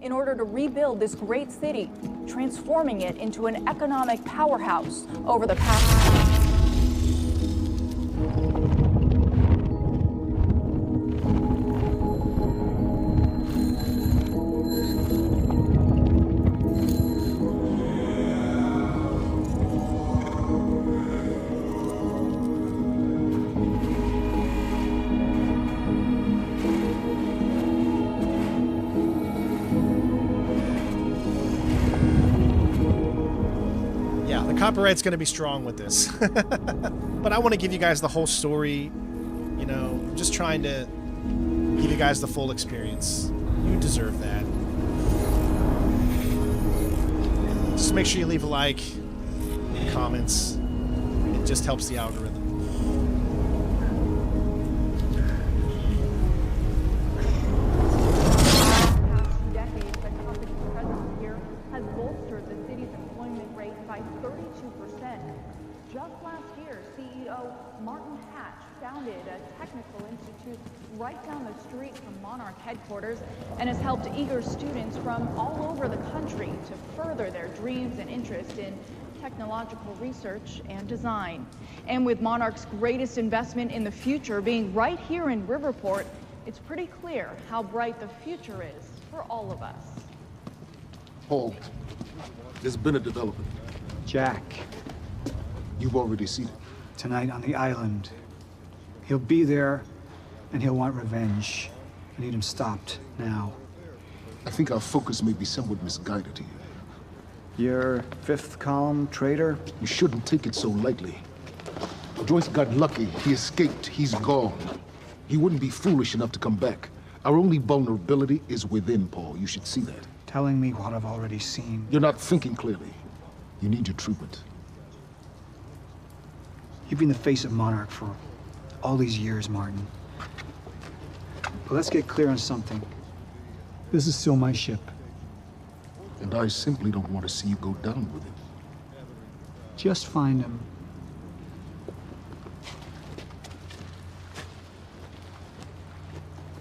in order to rebuild this great city, transforming it into an economic powerhouse over the past. Copyright's going to be strong with this. But I want to give you guys the whole story. You know, I'm just trying to give you guys the full experience. You deserve that. Just make sure you leave a like, comments. It just helps the algorithm. Right down the street from Monarch headquarters and has helped eager students from all over the country to further their dreams and interest in technological research and design. And with Monarch's greatest investment in the future being right here in Riverport, it's pretty clear how bright the future is for all of us. Paul, there's been a development. Jack, You've already seen it. tonight on the island. He'll be there, and he'll want revenge. I need him stopped now. I think our focus may be somewhat misguided here. Your fifth column traitor? You shouldn't take it so lightly. Joyce got lucky. He escaped. He's gone. He wouldn't be foolish enough to come back. Our only vulnerability is within, Paul. You should see that. Telling me what I've already seen. You're not thinking clearly. You need your treatment. You've been the face of Monarch for all these years, Martin. But let's get clear on something. This is still my ship. And I simply don't want to see you go down with it. Just find him.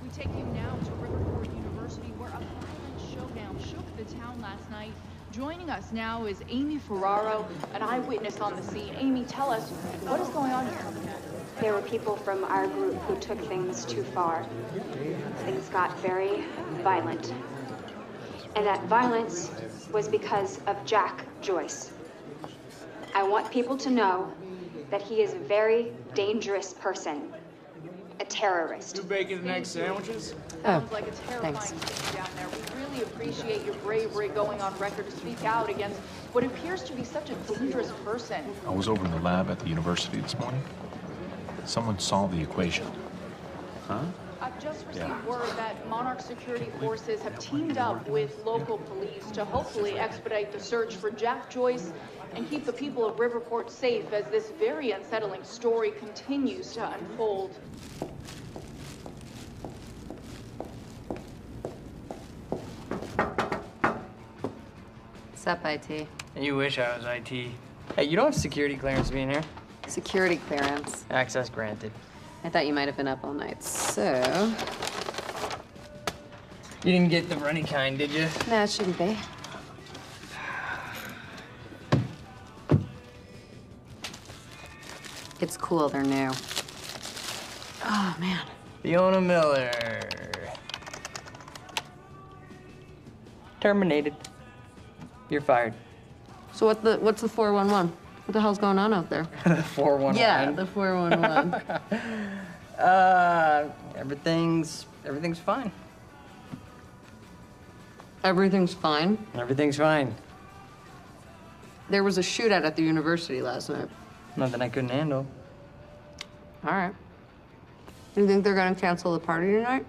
We take you now to Riverport University, where a violent showdown shook the town last night. Joining us now is Amy Ferraro, an eyewitness on the scene. Amy, tell us, what is going on here? There were people from our group who took things too far. Things got very violent. And that violence was because of Jack Joyce. I want people to know that he is a very dangerous person. A terrorist. 2 bacon and egg sandwiches? Sounds like a terrifying thing down there. We really appreciate your bravery going on record to speak out against what appears to be such a dangerous person. I was over in the lab at the university this morning. Someone solved the equation. Huh? I've just received word that Monarch security forces have teamed up with local police to hopefully expedite the search for Jack Joyce and keep the people of Riverport safe as this very unsettling story continues to unfold. What's up, IT? You wish I was IT. Hey, you don't have security clearance being here? Security clearance. Access granted. I thought you might have been up all night, so... You didn't get the runny kind, did you? No, it shouldn't be. It's cool, they're new. Oh, man. Fiona Miller. Terminated. You're fired. So what's the 411? What the hell's going on out there? The 411? Yeah, the 411. Everything's fine. Everything's fine? Everything's fine. There was a shootout at the university last night. Nothing I couldn't handle. All right. You think they're gonna cancel the party tonight?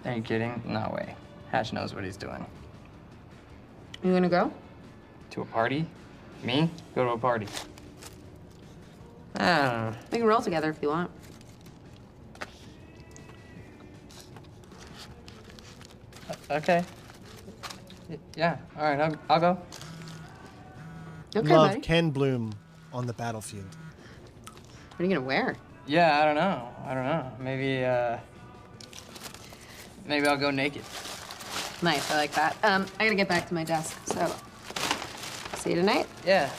Are you kidding? No way. Hatch knows what he's doing. You gonna go? To a party? Me? Go to a party. I don't know. We can roll together if you want. Okay. Yeah, all right, I'll go. Okay, Love buddy. can bloom on the battlefield. What are you gonna wear? Yeah, I don't know. Maybe I'll go naked. Nice, I like that. I gotta get back to my desk, so see you tonight? Yeah.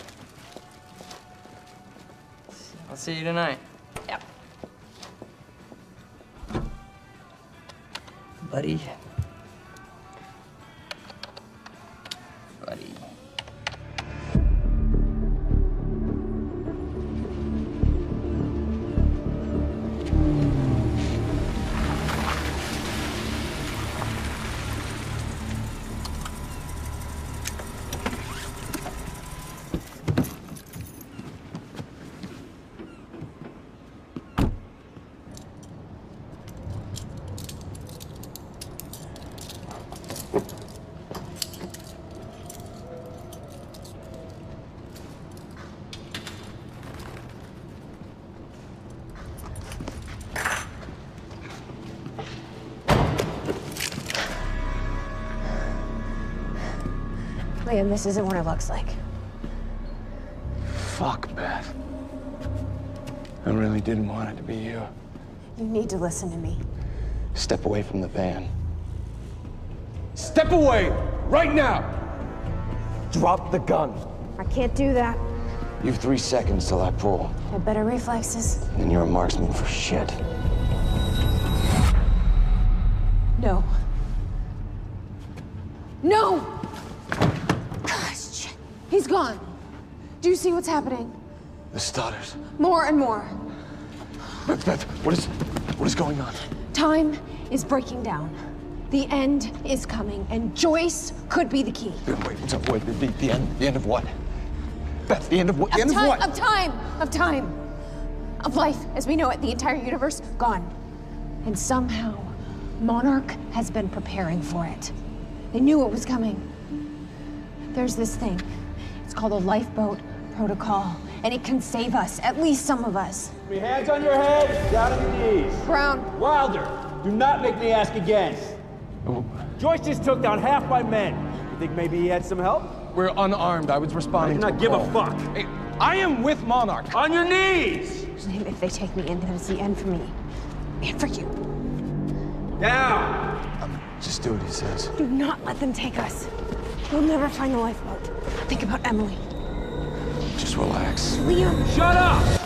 I'll see you tonight. Yep. Buddy. Buddy. Liam, this isn't what it looks like. Fuck, Beth. I really didn't want it to be you. You need to listen to me. Step away from the van. Step away! Right now! Drop the gun. I can't do that. You have 3 seconds till I pull. I have better reflexes. And you're a marksman for shit. No. No! Gosh, shit. He's gone. Do you see what's happening? The stutters. More and more. Beth, what is going on? Time is breaking down. The end is coming, and Joyce could be the key. Wait, the end of what? Beth, the end of what? The end of what? Of time. Of life as we know it, the entire universe, gone. And somehow, Monarch has been preparing for it. They knew it was coming. There's this thing. It's called a lifeboat protocol, and it can save us, at least some of us. Hands on your head, down on your knees. Brown. Wilder, do not make me ask again. Joyce just took down half my men. You think maybe he had some help? We're unarmed. I was responding I do not give a fuck. Hey, I am with Monarch. On your knees! If they take me in, then it's the end for me. And for you. Down! Just do what he says. Do not let them take us. We'll never find the lifeboat. Think about Emily. Just relax. Liam! Shut up!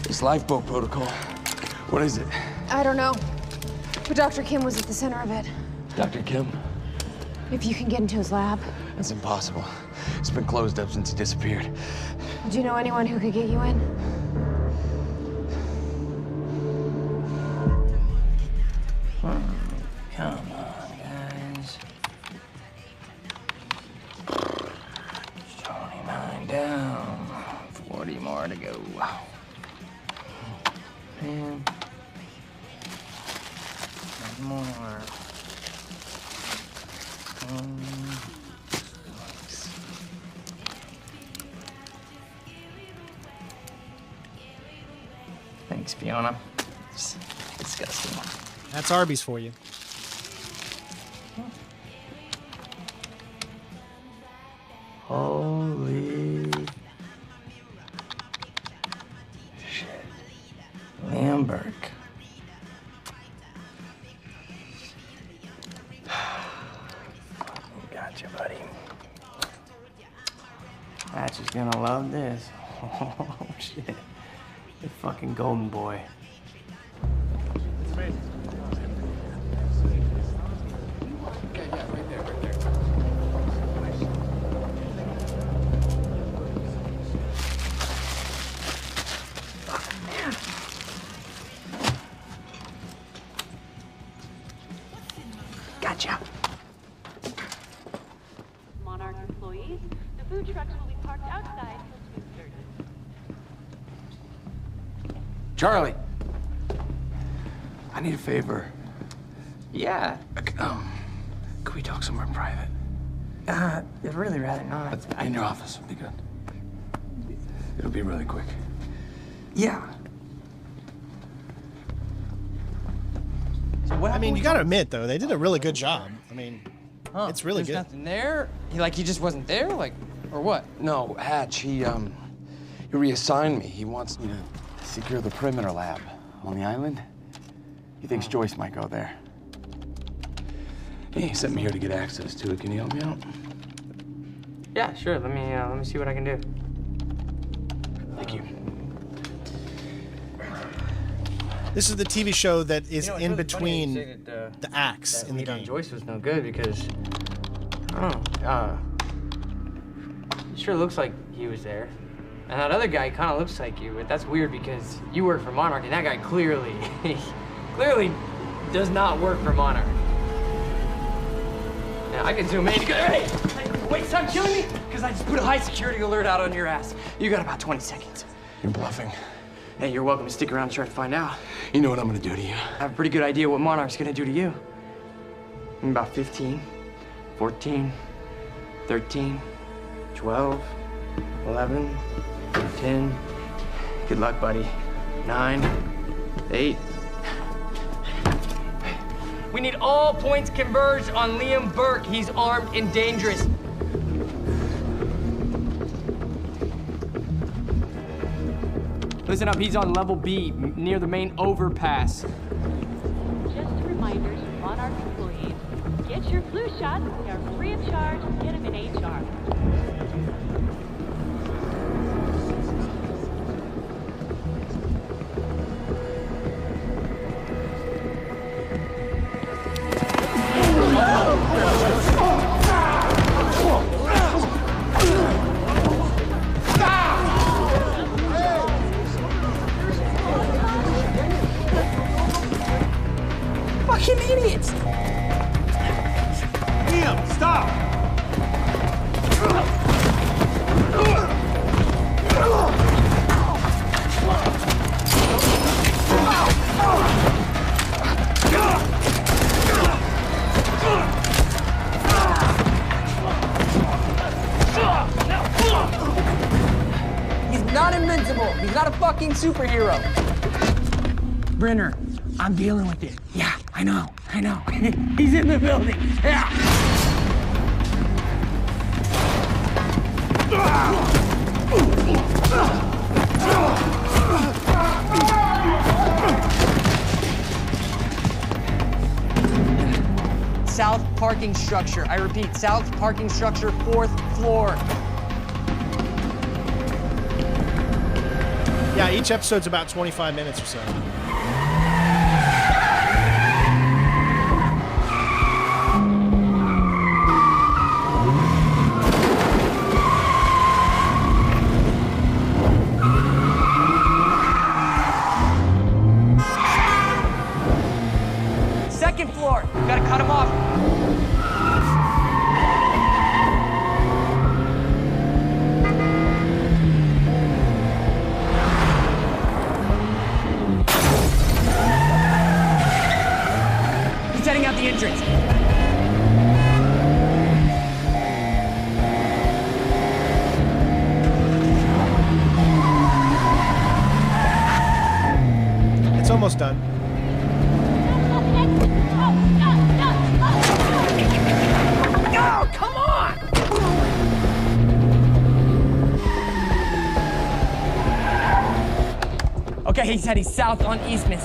This lifeboat protocol, what is it? I don't know. But Dr. Kim was at the center of it. Dr. Kim? If you can get into his lab. That's impossible. It's been closed up since he disappeared. Do you know anyone who could get you in? Come on, guys. 29 down. 40 more to go. Man. One more. Thanks, Fiona. It's disgusting. That's Arby's for you. Holy shit. Liam Burke. Gotcha, buddy. Patch is gonna love this. Oh, shit. The fucking golden boy. Gotcha. Monarch employees, the food trucks will be parked outside till 2:30. Charlie! I need a favor. Yeah. Can we talk somewhere private? I'd really rather not. In your office would be good. It'll be really quick. Yeah. So I mean, you gotta admit, though, they did a really good job. I mean, it's really There's good. nothing there? He just wasn't there? Like, or what? No, Hatch, he reassigned me. He wants me to secure the perimeter lab on the island. He thinks Joyce might go there. He sent me here to get access to it. Can you help me out? Yeah, sure. Let me see what I can do. Thank you. This is the TV show that is You know, it's in really between funny you say that, the acts that in the lead on game. Joyce was no good because, I don't know, it sure looks like he was there. And that other guy kind of looks like you, but that's weird because you work for Monarch and that guy clearly does not work for Monarch. Yeah, I can zoom in. Hey, wait, stop killing me! Because I just put a high security alert out on your ass. You got about 20 seconds. You're bluffing. Hey, you're welcome to stick around and try to find out. You know what I'm gonna do to you. I have a pretty good idea what Monarch's gonna do to you. In about 15, 14, 13, 12, 11, 10. Good luck, buddy. 9, 8. We need all points converged on Liam Burke. He's armed and dangerous. Listen up, he's on level B, near the main overpass. Just a reminder to Monarch employees, get your flu shots. They are free of charge. Get them in HR. fucking idiots! Liam, stop! He's not invincible. He's not a fucking superhero. Brenner, I'm dealing with it. Yeah, I know. He's in the building. Yeah. South parking structure. I repeat, south parking structure, 4th floor. Yeah, each episode's about 25 minutes or so. Second floor. Gotta cut him off. He's heading out the entrance. It's almost done. No, come on! Okay, he's heading south on Eastman,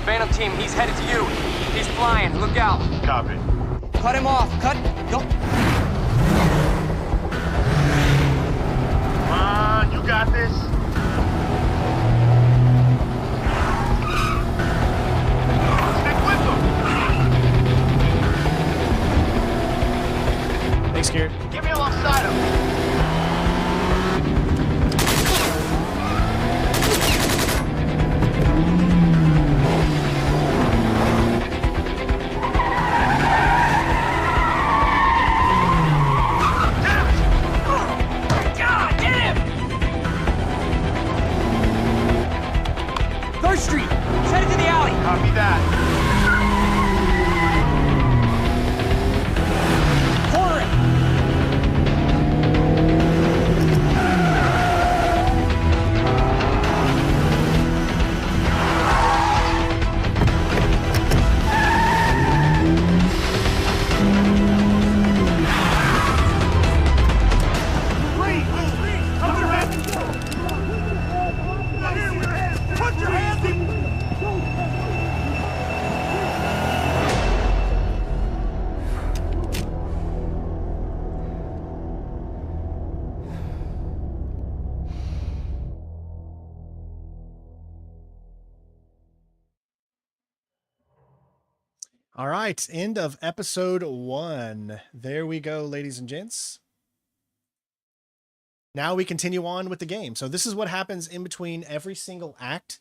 Phantom team, he's headed to you. He's flying, look out. Copy. Cut him off, go. Come on, you got this. Stick with them. Thanks, Garrett. Get me alongside him. Street. He's headed to the alley. Copy that. Corner All right, end of episode 1. There we go, ladies and gents. Now we continue on with the game. So this is what happens in between every single act.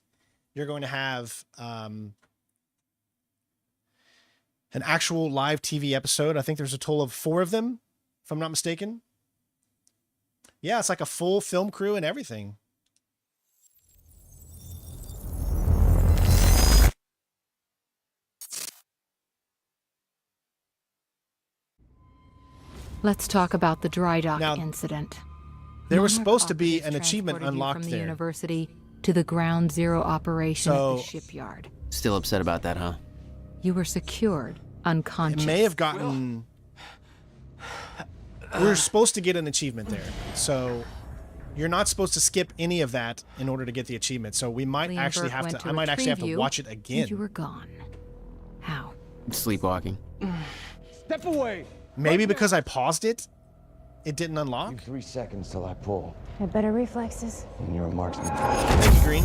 You're going to have an actual live TV episode. I think there's a total of 4 of them, if I'm not mistaken. Yeah, it's like a full film crew and everything. Let's talk about the dry dock incident. There was supposed to be an achievement unlocked from there. The university to the ground zero operation at the shipyard. Still upset about that, huh? You were secured, unconscious. It may have gotten... We were supposed to get an achievement there. So you're not supposed to skip any of that in order to get the achievement. So we might actually have to... I might actually have to watch it again. And you were gone. How? Sleepwalking. Step away. Maybe because I paused it, it didn't unlock. You have 3 seconds till I pull. Had better reflexes. And you're a marksman. Thank you, Green.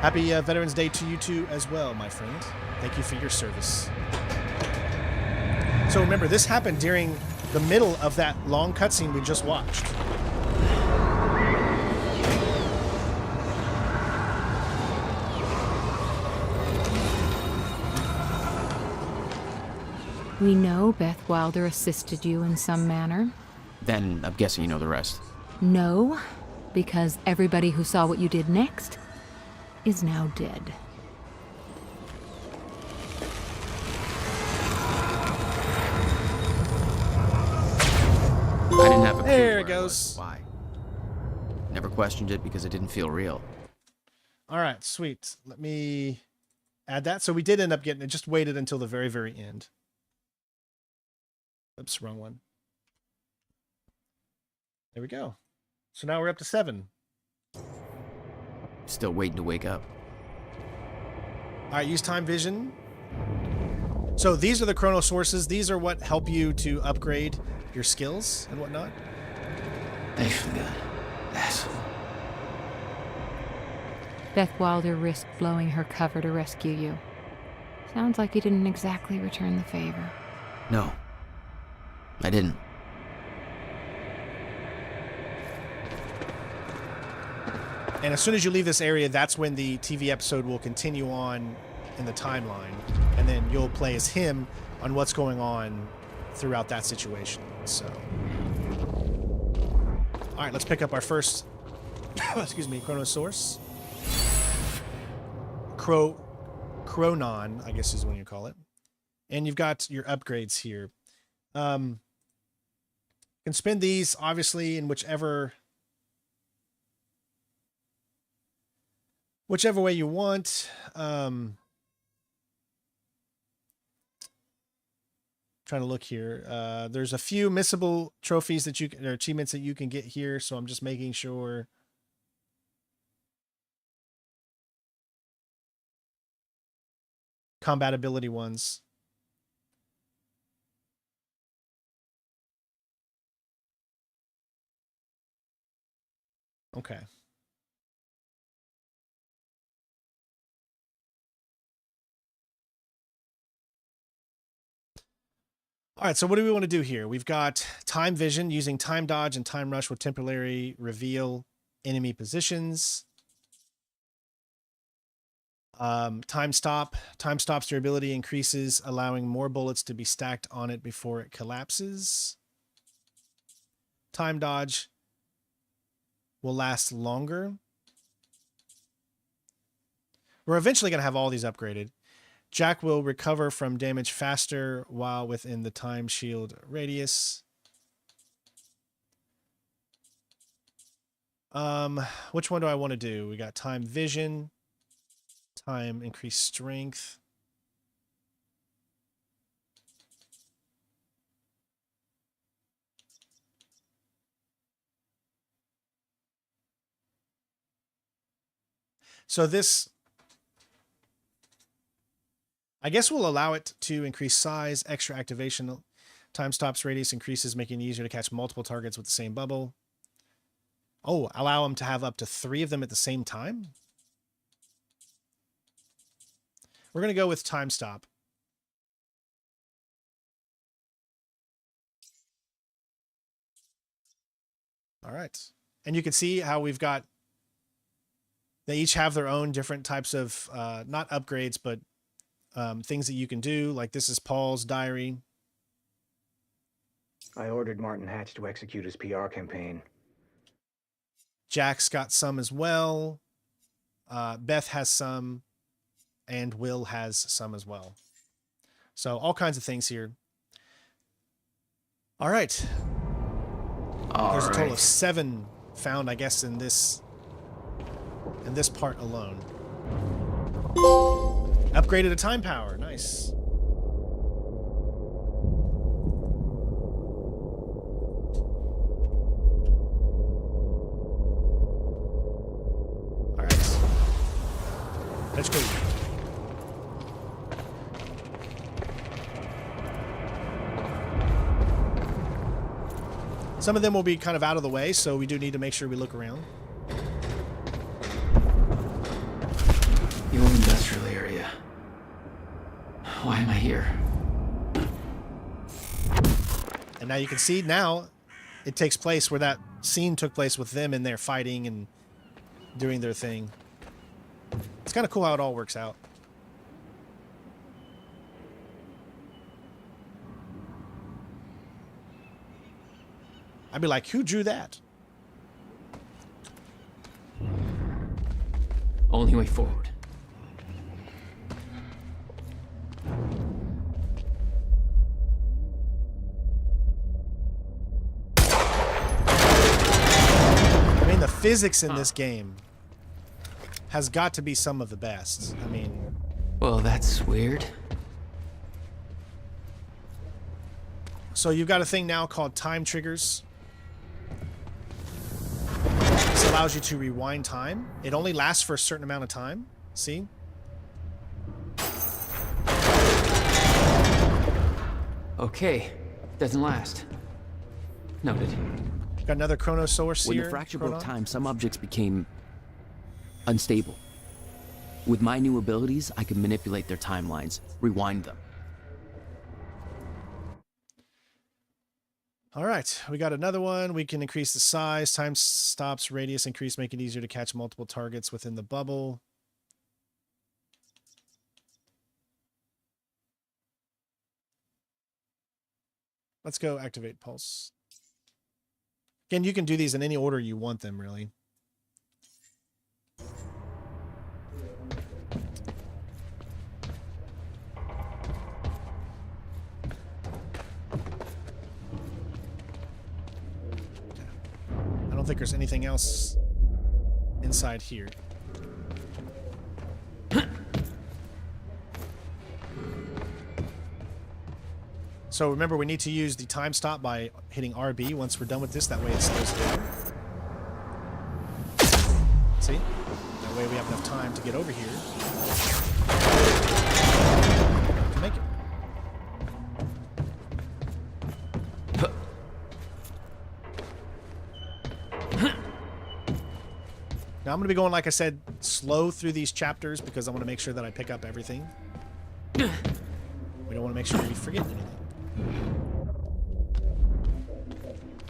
Happy Veterans Day to you too as well, my friend. Thank you for your service. So remember, this happened during the middle of that long cutscene we just watched. We know Beth Wilder assisted you in some manner. Then I'm guessing you know the rest. No, because everybody who saw what you did next is now dead. I didn't have a clue There where it I goes. was. Why? Never questioned it because it didn't feel real. All right, sweet. Let me add that. So we did end up getting it, just waited until the very, very end. Oops, wrong one. There we go. So now we're up to 7. Still waiting to wake up. All right, use time vision. So these are the chrono sources. These are what help you to upgrade your skills and whatnot. Thanks for that, asshole. Beth Wilder risked blowing her cover to rescue you. Sounds like you didn't exactly return the favor. No, I didn't. And as soon as you leave this area, that's when the TV episode will continue on in the timeline. And then you'll play as him on what's going on throughout that situation. So, all right, let's pick up our first, excuse me, chrono source. Chronon, I guess is what you call it. And you've got your upgrades here. You can spend these, obviously, in whichever way you want. Trying to look here. There's a few missable trophies that you can, or achievements that you can get here, so I'm just making sure. Combatability ones. Okay. All right, so what do we want to do here? We've got time vision using time dodge and time rush will temporarily reveal enemy positions. Time stop's durability increases, allowing more bullets to be stacked on it before it collapses. Time dodge will last longer. We're eventually going to have all these upgraded. Jack will recover from damage faster while within the time shield radius. Which one do I want to do? We got time vision, time increased strength. So this, I guess we'll allow it to increase size, extra activation, time stops radius increases, making it easier to catch multiple targets with the same bubble. Oh, allow them to have up to 3 of them at the same time? We're going to go with time stop. All right. And you can see how we've got, they each have their own different types of, not upgrades, but things that you can do. Like this is Paul's diary. I ordered Martin Hatch to execute his PR campaign. Jack's got some as well. Beth has some. And Will has some as well. So all kinds of things here. All right. There's a total of 7 found, I guess, in this part alone. Upgraded a time power. Nice. All right. Let's go. Some of them will be kind of out of the way, so we do need to make sure we look around. The old industrial area. Why am I here? And now you can see now it takes place where that scene took place with them in there fighting and doing their thing. It's kind of cool how it all works out. I'd be like, who drew that? Only way forward. I mean, the physics in this game has got to be some of the best. I mean... Well, that's weird. So you've got a thing now called time triggers. This allows you to rewind time. It only lasts for a certain amount of time. See? Okay, doesn't last. Noted. Got another chronosource When here. the fracture broke time, some objects became unstable. With my new abilities, I can manipulate their timelines, rewind them. All right, we got another one. We can increase the size, time stops, radius increase, make it easier to catch multiple targets within the bubble. Let's go activate pulse. Again, you can do these in any order you want them, really. I don't think there's anything else inside here. So remember, we need to use the time stop by hitting RB once we're done with this. That way it slows down. See? That way we have enough time to get over here to make it. Now I'm going to be going, like I said, slow through these chapters because I want to make sure that I pick up everything. We don't want to make sure we forget anything.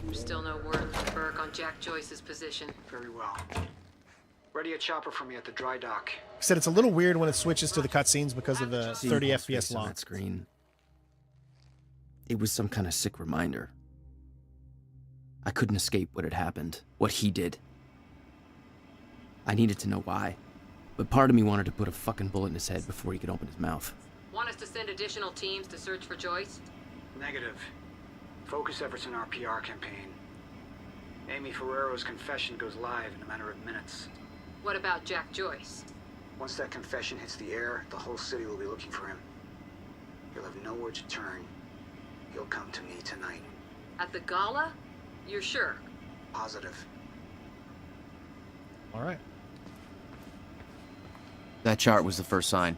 There's still no word from Burke on Jack Joyce's position. Very well. Ready a chopper for me at the dry dock. I said it's a little weird when it switches to the cutscenes because of the 30 FPS on lock. that screen. It was some kind of sick reminder. I couldn't escape what had happened, what he did. I needed to know why, but part of me wanted to put a fucking bullet in his head before he could open his mouth. Want us to send additional teams to search for Joyce? Negative. Focus efforts in our PR campaign. Amy Ferrero's confession goes live in a matter of minutes. What about Jack Joyce? Once that confession hits the air, the whole city will be looking for him. He'll have nowhere to turn. He'll come to me tonight. At the gala? You're sure? Positive. All right. That chart was the first sign.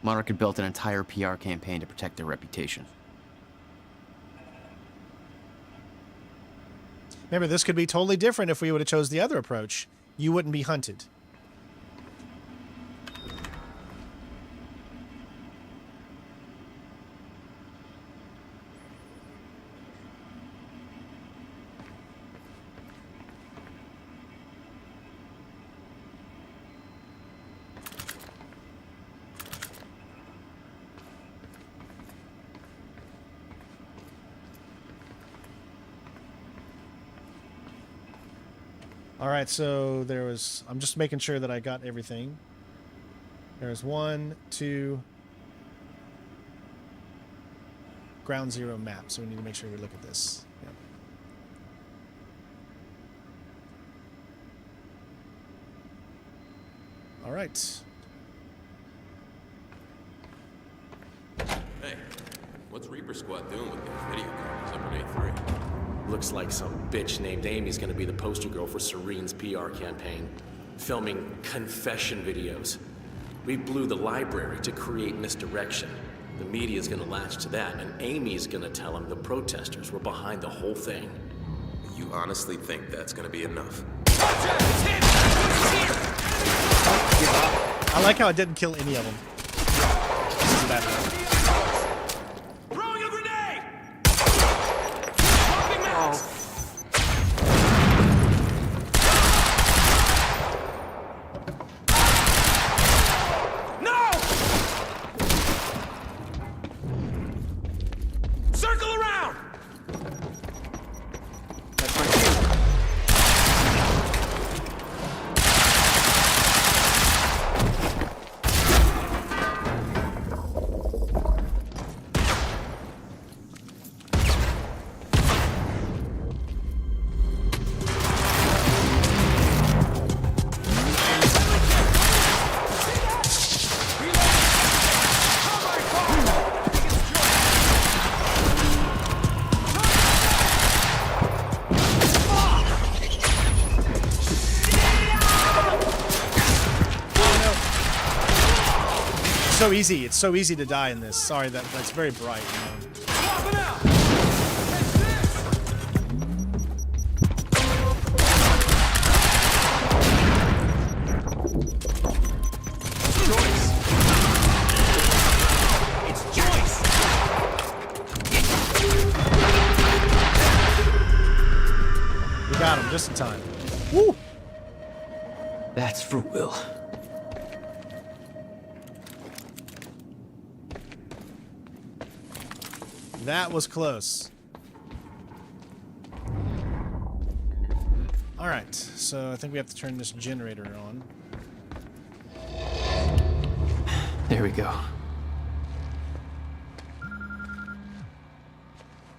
Monarch had built an entire PR campaign to protect their reputation. Remember, this could be totally different if we would have chose the other approach. You wouldn't be hunted. All right, so there was... I'm just making sure that I got everything. There's 1, 2... Ground zero map, so we need to make sure we look at this. Yep. All right. Hey, what's Reaper Squad doing with these video cameras up at A3? Looks like some bitch named Amy's gonna be the poster girl for Serene's PR campaign, filming confession videos. We blew the library to create misdirection. The media's gonna latch to that, and Amy's gonna tell them the protesters were behind the whole thing. You honestly think that's gonna be enough? I like how it didn't kill any of them. This is bad. Throwing a grenade! No! Circle around! That's my cue. So easy. It's so easy to die in this. Sorry, that's very bright. You know? We got him just in time. Woo! That's for Will. That was close. All right, so I think we have to turn this generator on. There we go.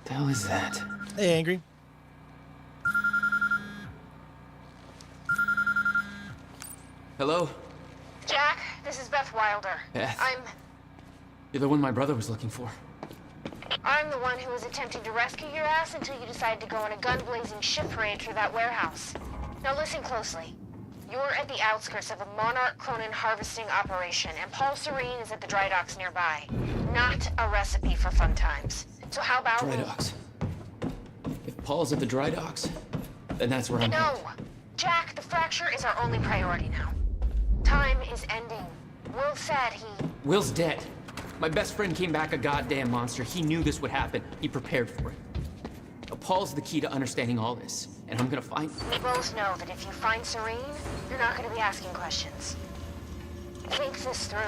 The hell is that? Hey, Angry. Hello? Jack, this is Beth Wilder. Beth. You're the one my brother was looking for. I'm the one who was attempting to rescue your ass until you decided to go on a gun-blazing shit parade through that warehouse. Now listen closely. You're at the outskirts of a Monarch Cronin harvesting operation, and Paul Serene is at the dry docks nearby. Not a recipe for fun times. So how about... Dry docks. If Paul's at the dry docks, then that's where I'm No! Jack, the fracture is our only priority now. Time is ending. Will said he... Will's dead. My best friend came back a goddamn monster. He knew this would happen. He prepared for it. Paul's the key to understanding all this, and I'm gonna find him. We both know that if you find Serene, you're not gonna be asking questions. Think this through.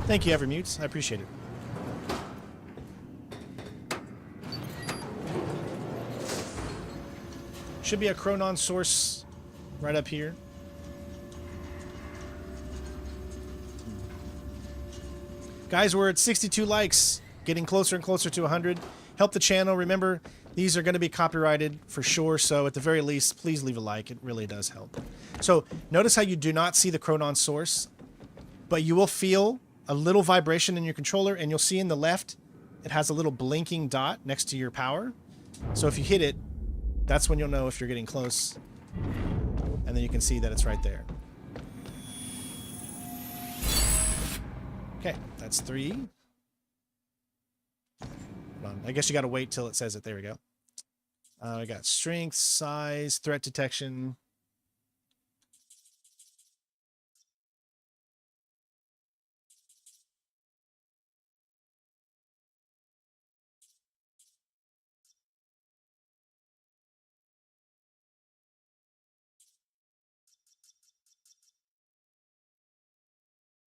Thank you, Evermute. I appreciate it. Should be a Chronon source right up here. Guys, we're at 62 likes, getting closer and closer to 100. Help the channel. Remember, these are going to be copyrighted for sure, so at the very least, please leave a like. It really does help. So notice how you do not see the Chronon source, but you will feel a little vibration in your controller, and you'll see in the left, it has a little blinking dot next to your power. So if you hit it, that's when you'll know if you're getting close, and then you can see that it's right there. Okay, that's 3. Hold on. I guess you got to wait till it says it. There we go. I got strength, size, threat detection.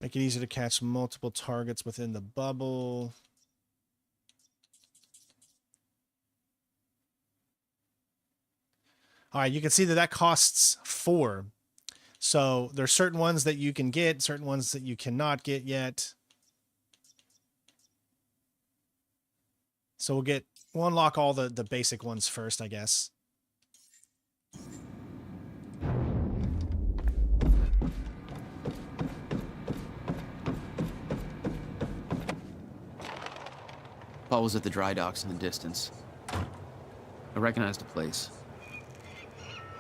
Make it easier to catch multiple targets within the bubble. All right, you can see that that costs 4. So there's certain ones that you can get, certain ones that you cannot get yet. So we'll unlock all the basic ones first, I guess. Paul was at the dry docks in the distance. I recognized the place.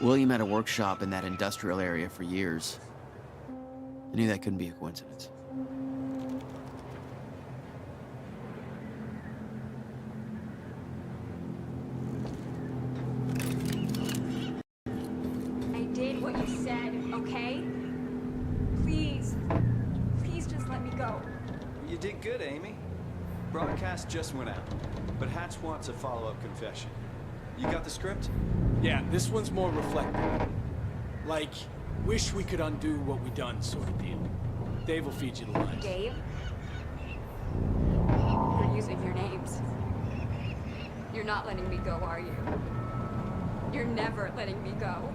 William had a workshop in that industrial area for years. I knew that couldn't be a coincidence. good, Amy. Broadcast just went out, but Hatch wants a follow-up confession. You got the script? Yeah, this one's more reflective. Like, wish we could undo what we done sort of deal. Dave will feed you the lines. Dave? You're using your names. You're not letting me go, are you? You're never letting me go.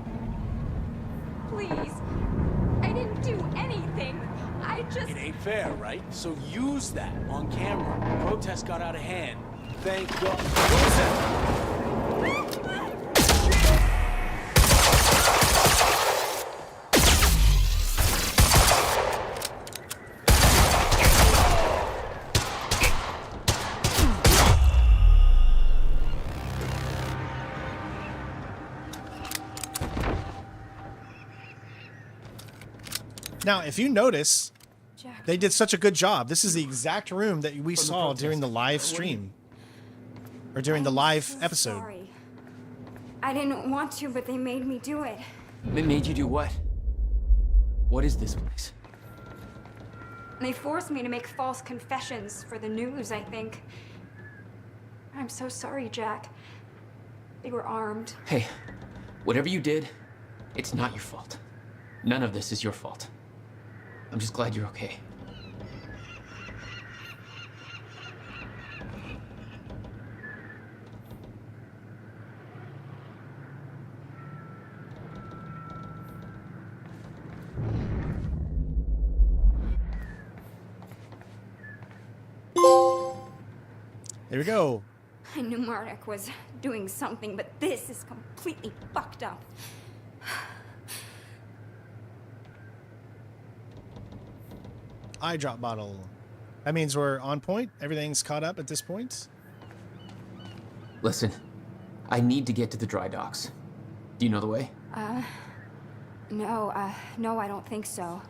Please. I didn't do anything. I just... It ain't fair, right? So use that on camera. Protest got out of hand. Thank God. What was that? Now, if you notice, they did such a good job. This is the exact room that we saw during the live stream. Or during the live episode. Sorry. I didn't want to, but they made me do it. They made you do what? What is this place? They forced me to make false confessions for the news, I think. I'm so sorry, Jack. They were armed. Hey, whatever you did, it's not your fault. None of this is your fault. I'm just glad you're okay. There we go. I knew Marek was doing something, but this is completely fucked up. Eye drop bottle. That means we're on point. Everything's caught up at this point. Listen, I need to get to the dry docks. Do you know the way? No, I don't think so.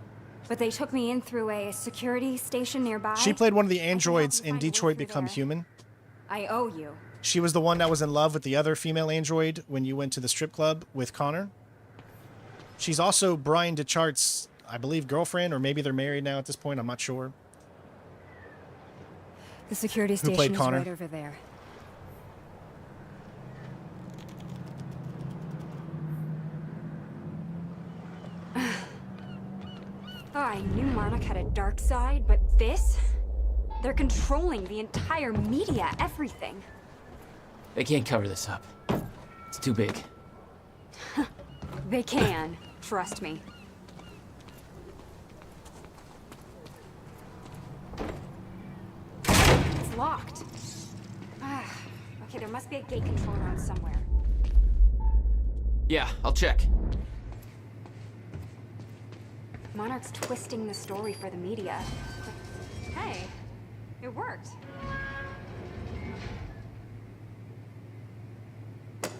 But they took me in through a security station nearby. She played one of the androids in Detroit Become Human. I owe you. She was the one that was in love with the other female android when you went to the strip club with Connor. She's also Brian DeChart's, I believe, girlfriend, or maybe they're married now at this point. I'm not sure. The security Who played station is Connor? right over there. Oh, I knew Marnock had a dark side, but this? They're controlling the entire media, everything. They can't cover this up. It's too big. They can, trust me. It's locked. Okay, there must be a gate control around somewhere. Yeah, I'll check. Monarch's twisting the story for the media. Hey, it worked.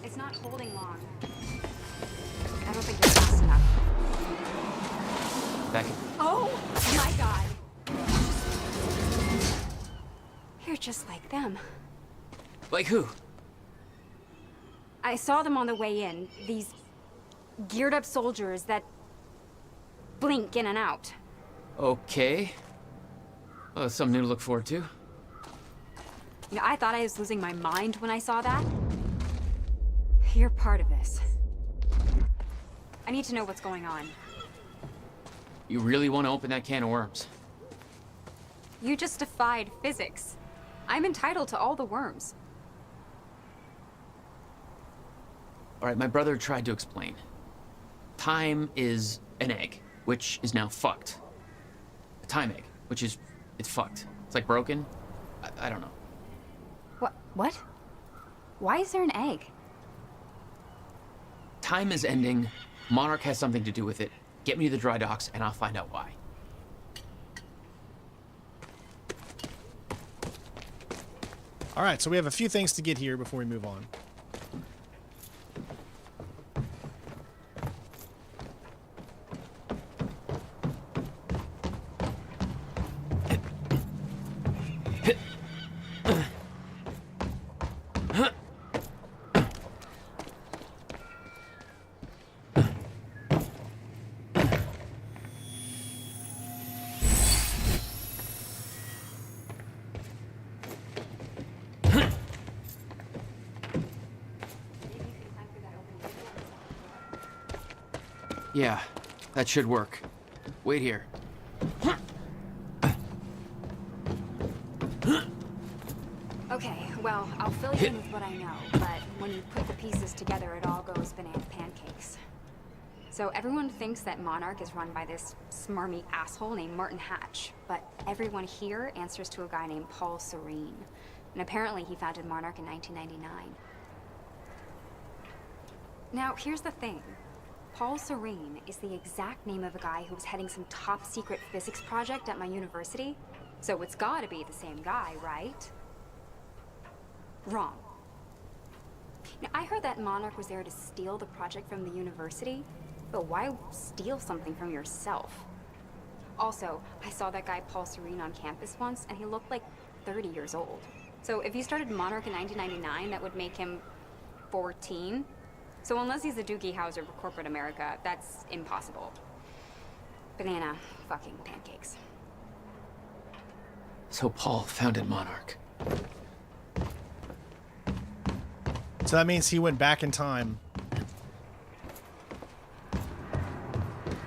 It's not holding long. I don't think it's fast enough. Back. Oh my god! You're just like them. Like who? I saw them on the way in. These geared up soldiers that blink in and out. Okay. Well, that's something new to look forward to. You know, I thought I was losing my mind when I saw that. You're part of this. I need to know what's going on. You really want to open that can of worms? You just defied physics. I'm entitled to all the worms. All right, my brother tried to explain. Time is an egg, which is now fucked. A time egg, which is, it's fucked. It's like broken. I don't know. What? Why is there an egg? Time is ending. Monarch has something to do with it. Get me to the dry docks, and I'll find out why. All right, so we have a few things to get here before we move on. Yeah, that should work. Wait here. Okay, well, I'll fill you in with what I know, but when you put the pieces together, it all goes banana pancakes. So everyone thinks that Monarch is run by this smarmy asshole named Martin Hatch, but everyone here answers to a guy named Paul Serene. And apparently he founded Monarch in 1999. Now, here's the thing. Paul Serene is the exact name of a guy who was heading some top-secret physics project at my university. So it's gotta be the same guy, right? Wrong. Now, I heard that Monarch was there to steal the project from the university, but why steal something from yourself? Also, I saw that guy Paul Serene on campus once, and he looked like 30 years old. So if he started Monarch in 1999, that would make him 14. So unless he's a Doogie Howser for corporate America, that's impossible. Banana fucking pancakes. So Paul founded Monarch. So that means he went back in time.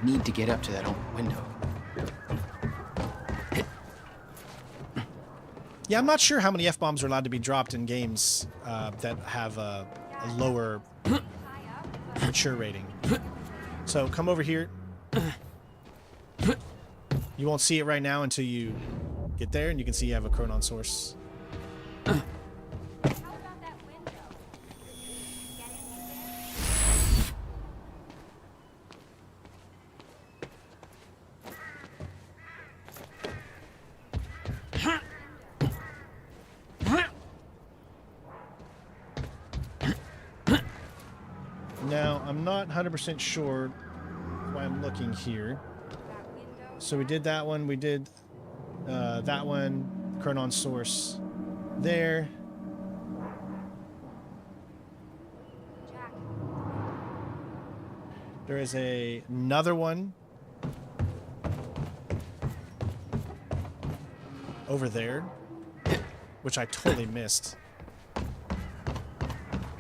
Need to get up to that open window. Yeah, I'm not sure how many F-bombs are allowed to be dropped in games that have a lower mature rating. So come over here. You won't see it right now until you get there, and you can see you have a chronon source. Now, I'm not 100% sure why I'm looking here. So we did that one, we did that one, chronon source there. There is another one over there, which I totally missed. I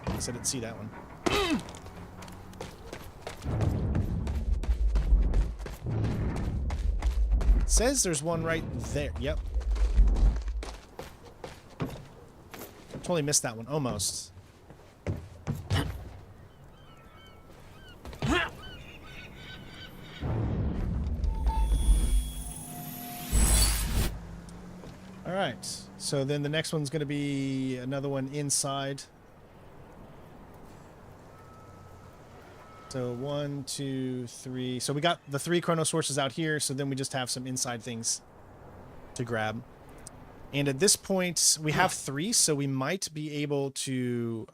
guess I didn't see that one. Says there's one right there. Yep. Totally missed that one. Almost. Alright. So then the next one's going to be another one inside. So 1, 2, 3. So we got the 3 chrono sources out here. So then we just have some inside things to grab. And at this point, we have 3. So we might be able to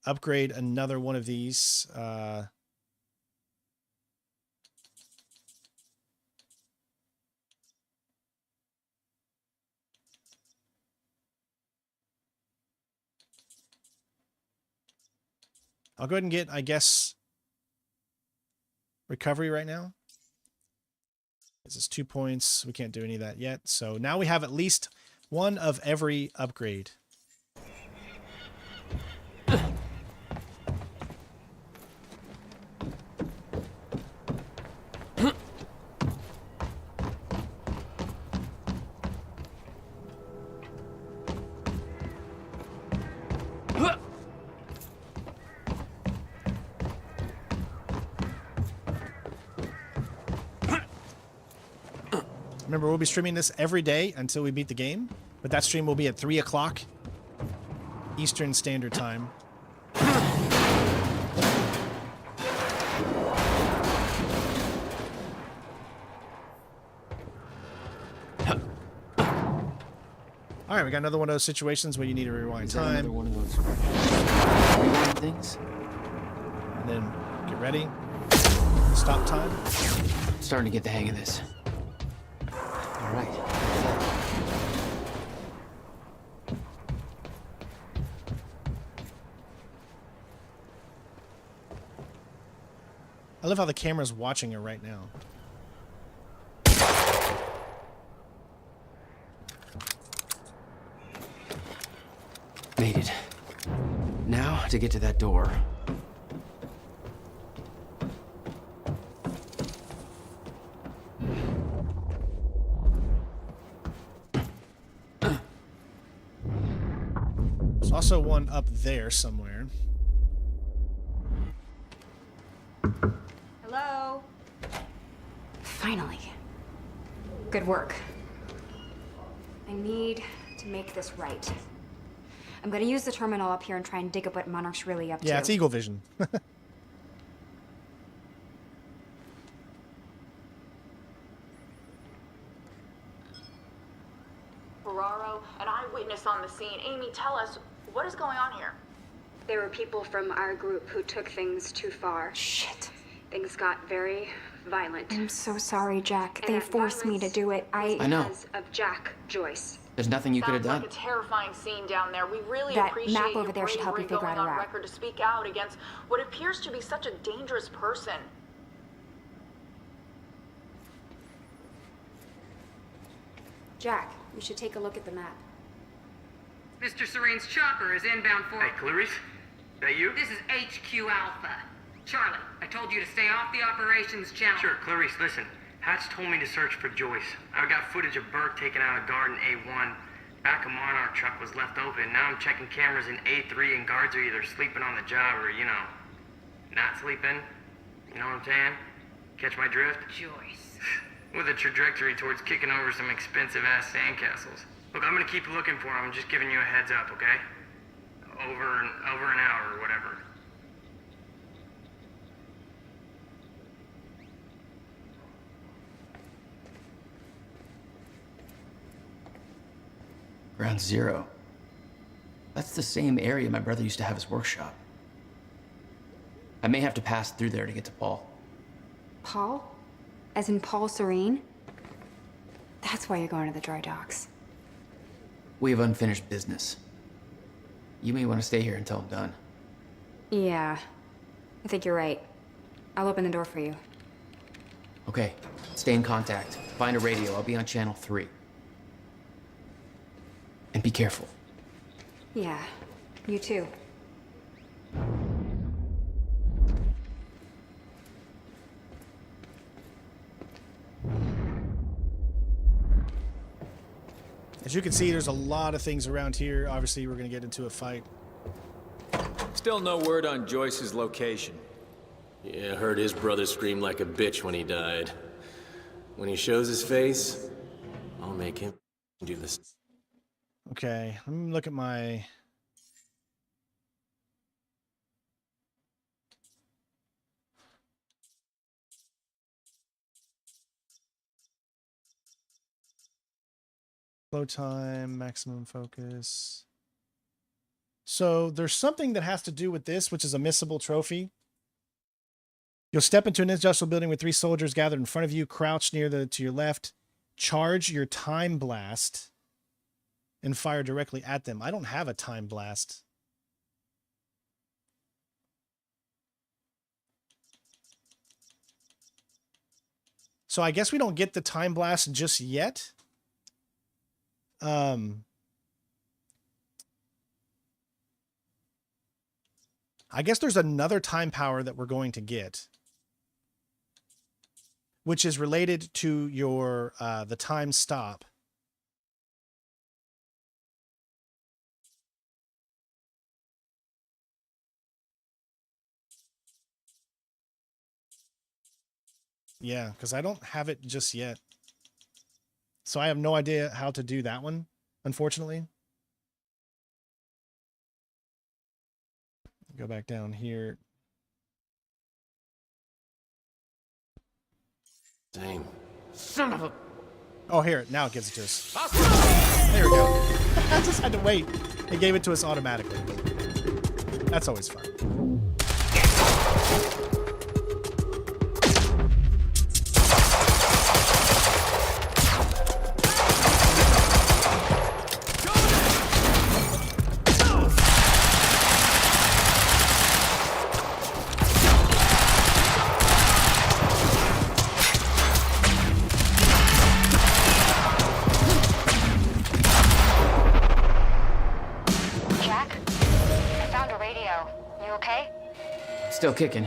upgrade another one of these. I'll go ahead and get, I guess, recovery right now. This is 2 points. We can't do any of that yet. So now we have at least one of every upgrade. Remember, we'll be streaming this every day until we beat the game, but that stream will be at 3 o'clock Eastern Standard Time. All right, we got another one of those situations where you need to rewind time. Another one of those rewind things. And then get ready. Stop time. Starting to get the hang of this. All right. I love how the camera's watching her right now. Made it. Now to get to that door. Also one up there somewhere. Hello? Finally. Good work. I need to make this right. I'm gonna use the terminal up here and try and dig up what Monarch's really up to. Yeah, it's Eagle Vision. Ferraro, an eyewitness on the scene. Amy, tell us, what is going on here? There were people from our group who took things too far. Shit. Things got very violent. I'm so sorry, Jack. They forced me to do it. I know. Because of Jack Joyce. There's nothing you could have done. Sounds like a terrifying scene down there. We really That appreciate map your over there should help you bravery figure out going a on route. record to speak out against what appears to be such a dangerous person. Jack, you should take a look at the map. Mr. Serene's chopper is inbound for... Hey, Clarice? That you? This is HQ Alpha. Charlie, I told you to stay off the operations channel. Sure, Clarice, listen. Hatch told me to search for Joyce. I've got footage of Burke taking out a guard in A1. Back of Monarch truck was left open. Now I'm checking cameras in A3 and guards are either sleeping on the job or, you know, not sleeping. You know what I'm saying? Catch my drift? Joyce. With a trajectory towards kicking over some expensive-ass sandcastles. Look, I'm gonna keep looking for him. I'm just giving you a heads up, okay? Over an hour or whatever. Ground Zero. That's the same area my brother used to have his workshop. I may have to pass through there to get to Paul. Paul? As in Paul Serene? That's why you're going to the dry docks. We have unfinished business. You may want to stay here until I'm done. Yeah, I think you're right. I'll open the door for you. Okay, stay in contact. Find a radio. I'll be on channel 3. And be careful. Yeah, you too. As you can see, there's a lot of things around here. Obviously, we're going to get into a fight. Still no word on Joyce's location. Yeah, I heard his brother scream like a bitch when he died. When he shows his face, I'll make him do this. Okay, let me look at my... Flow time, maximum focus. So there's something that has to do with this, which is a missable trophy. You'll step into an industrial building with 3 soldiers gathered in front of you, crouch to your left, charge your time blast, and fire directly at them. I don't have a time blast. So I guess we don't get the time blast just yet. I guess there's another time power that we're going to get, which is related to your the time stop. Yeah, because I don't have it just yet. So I have no idea how to do that one, unfortunately. Go back down here. Same. Son of a... Oh, here. Now it gives it to us. There we go. I just had to wait. It gave it to us automatically. That's always fun. Jack, I found a radio. You okay? Still kicking.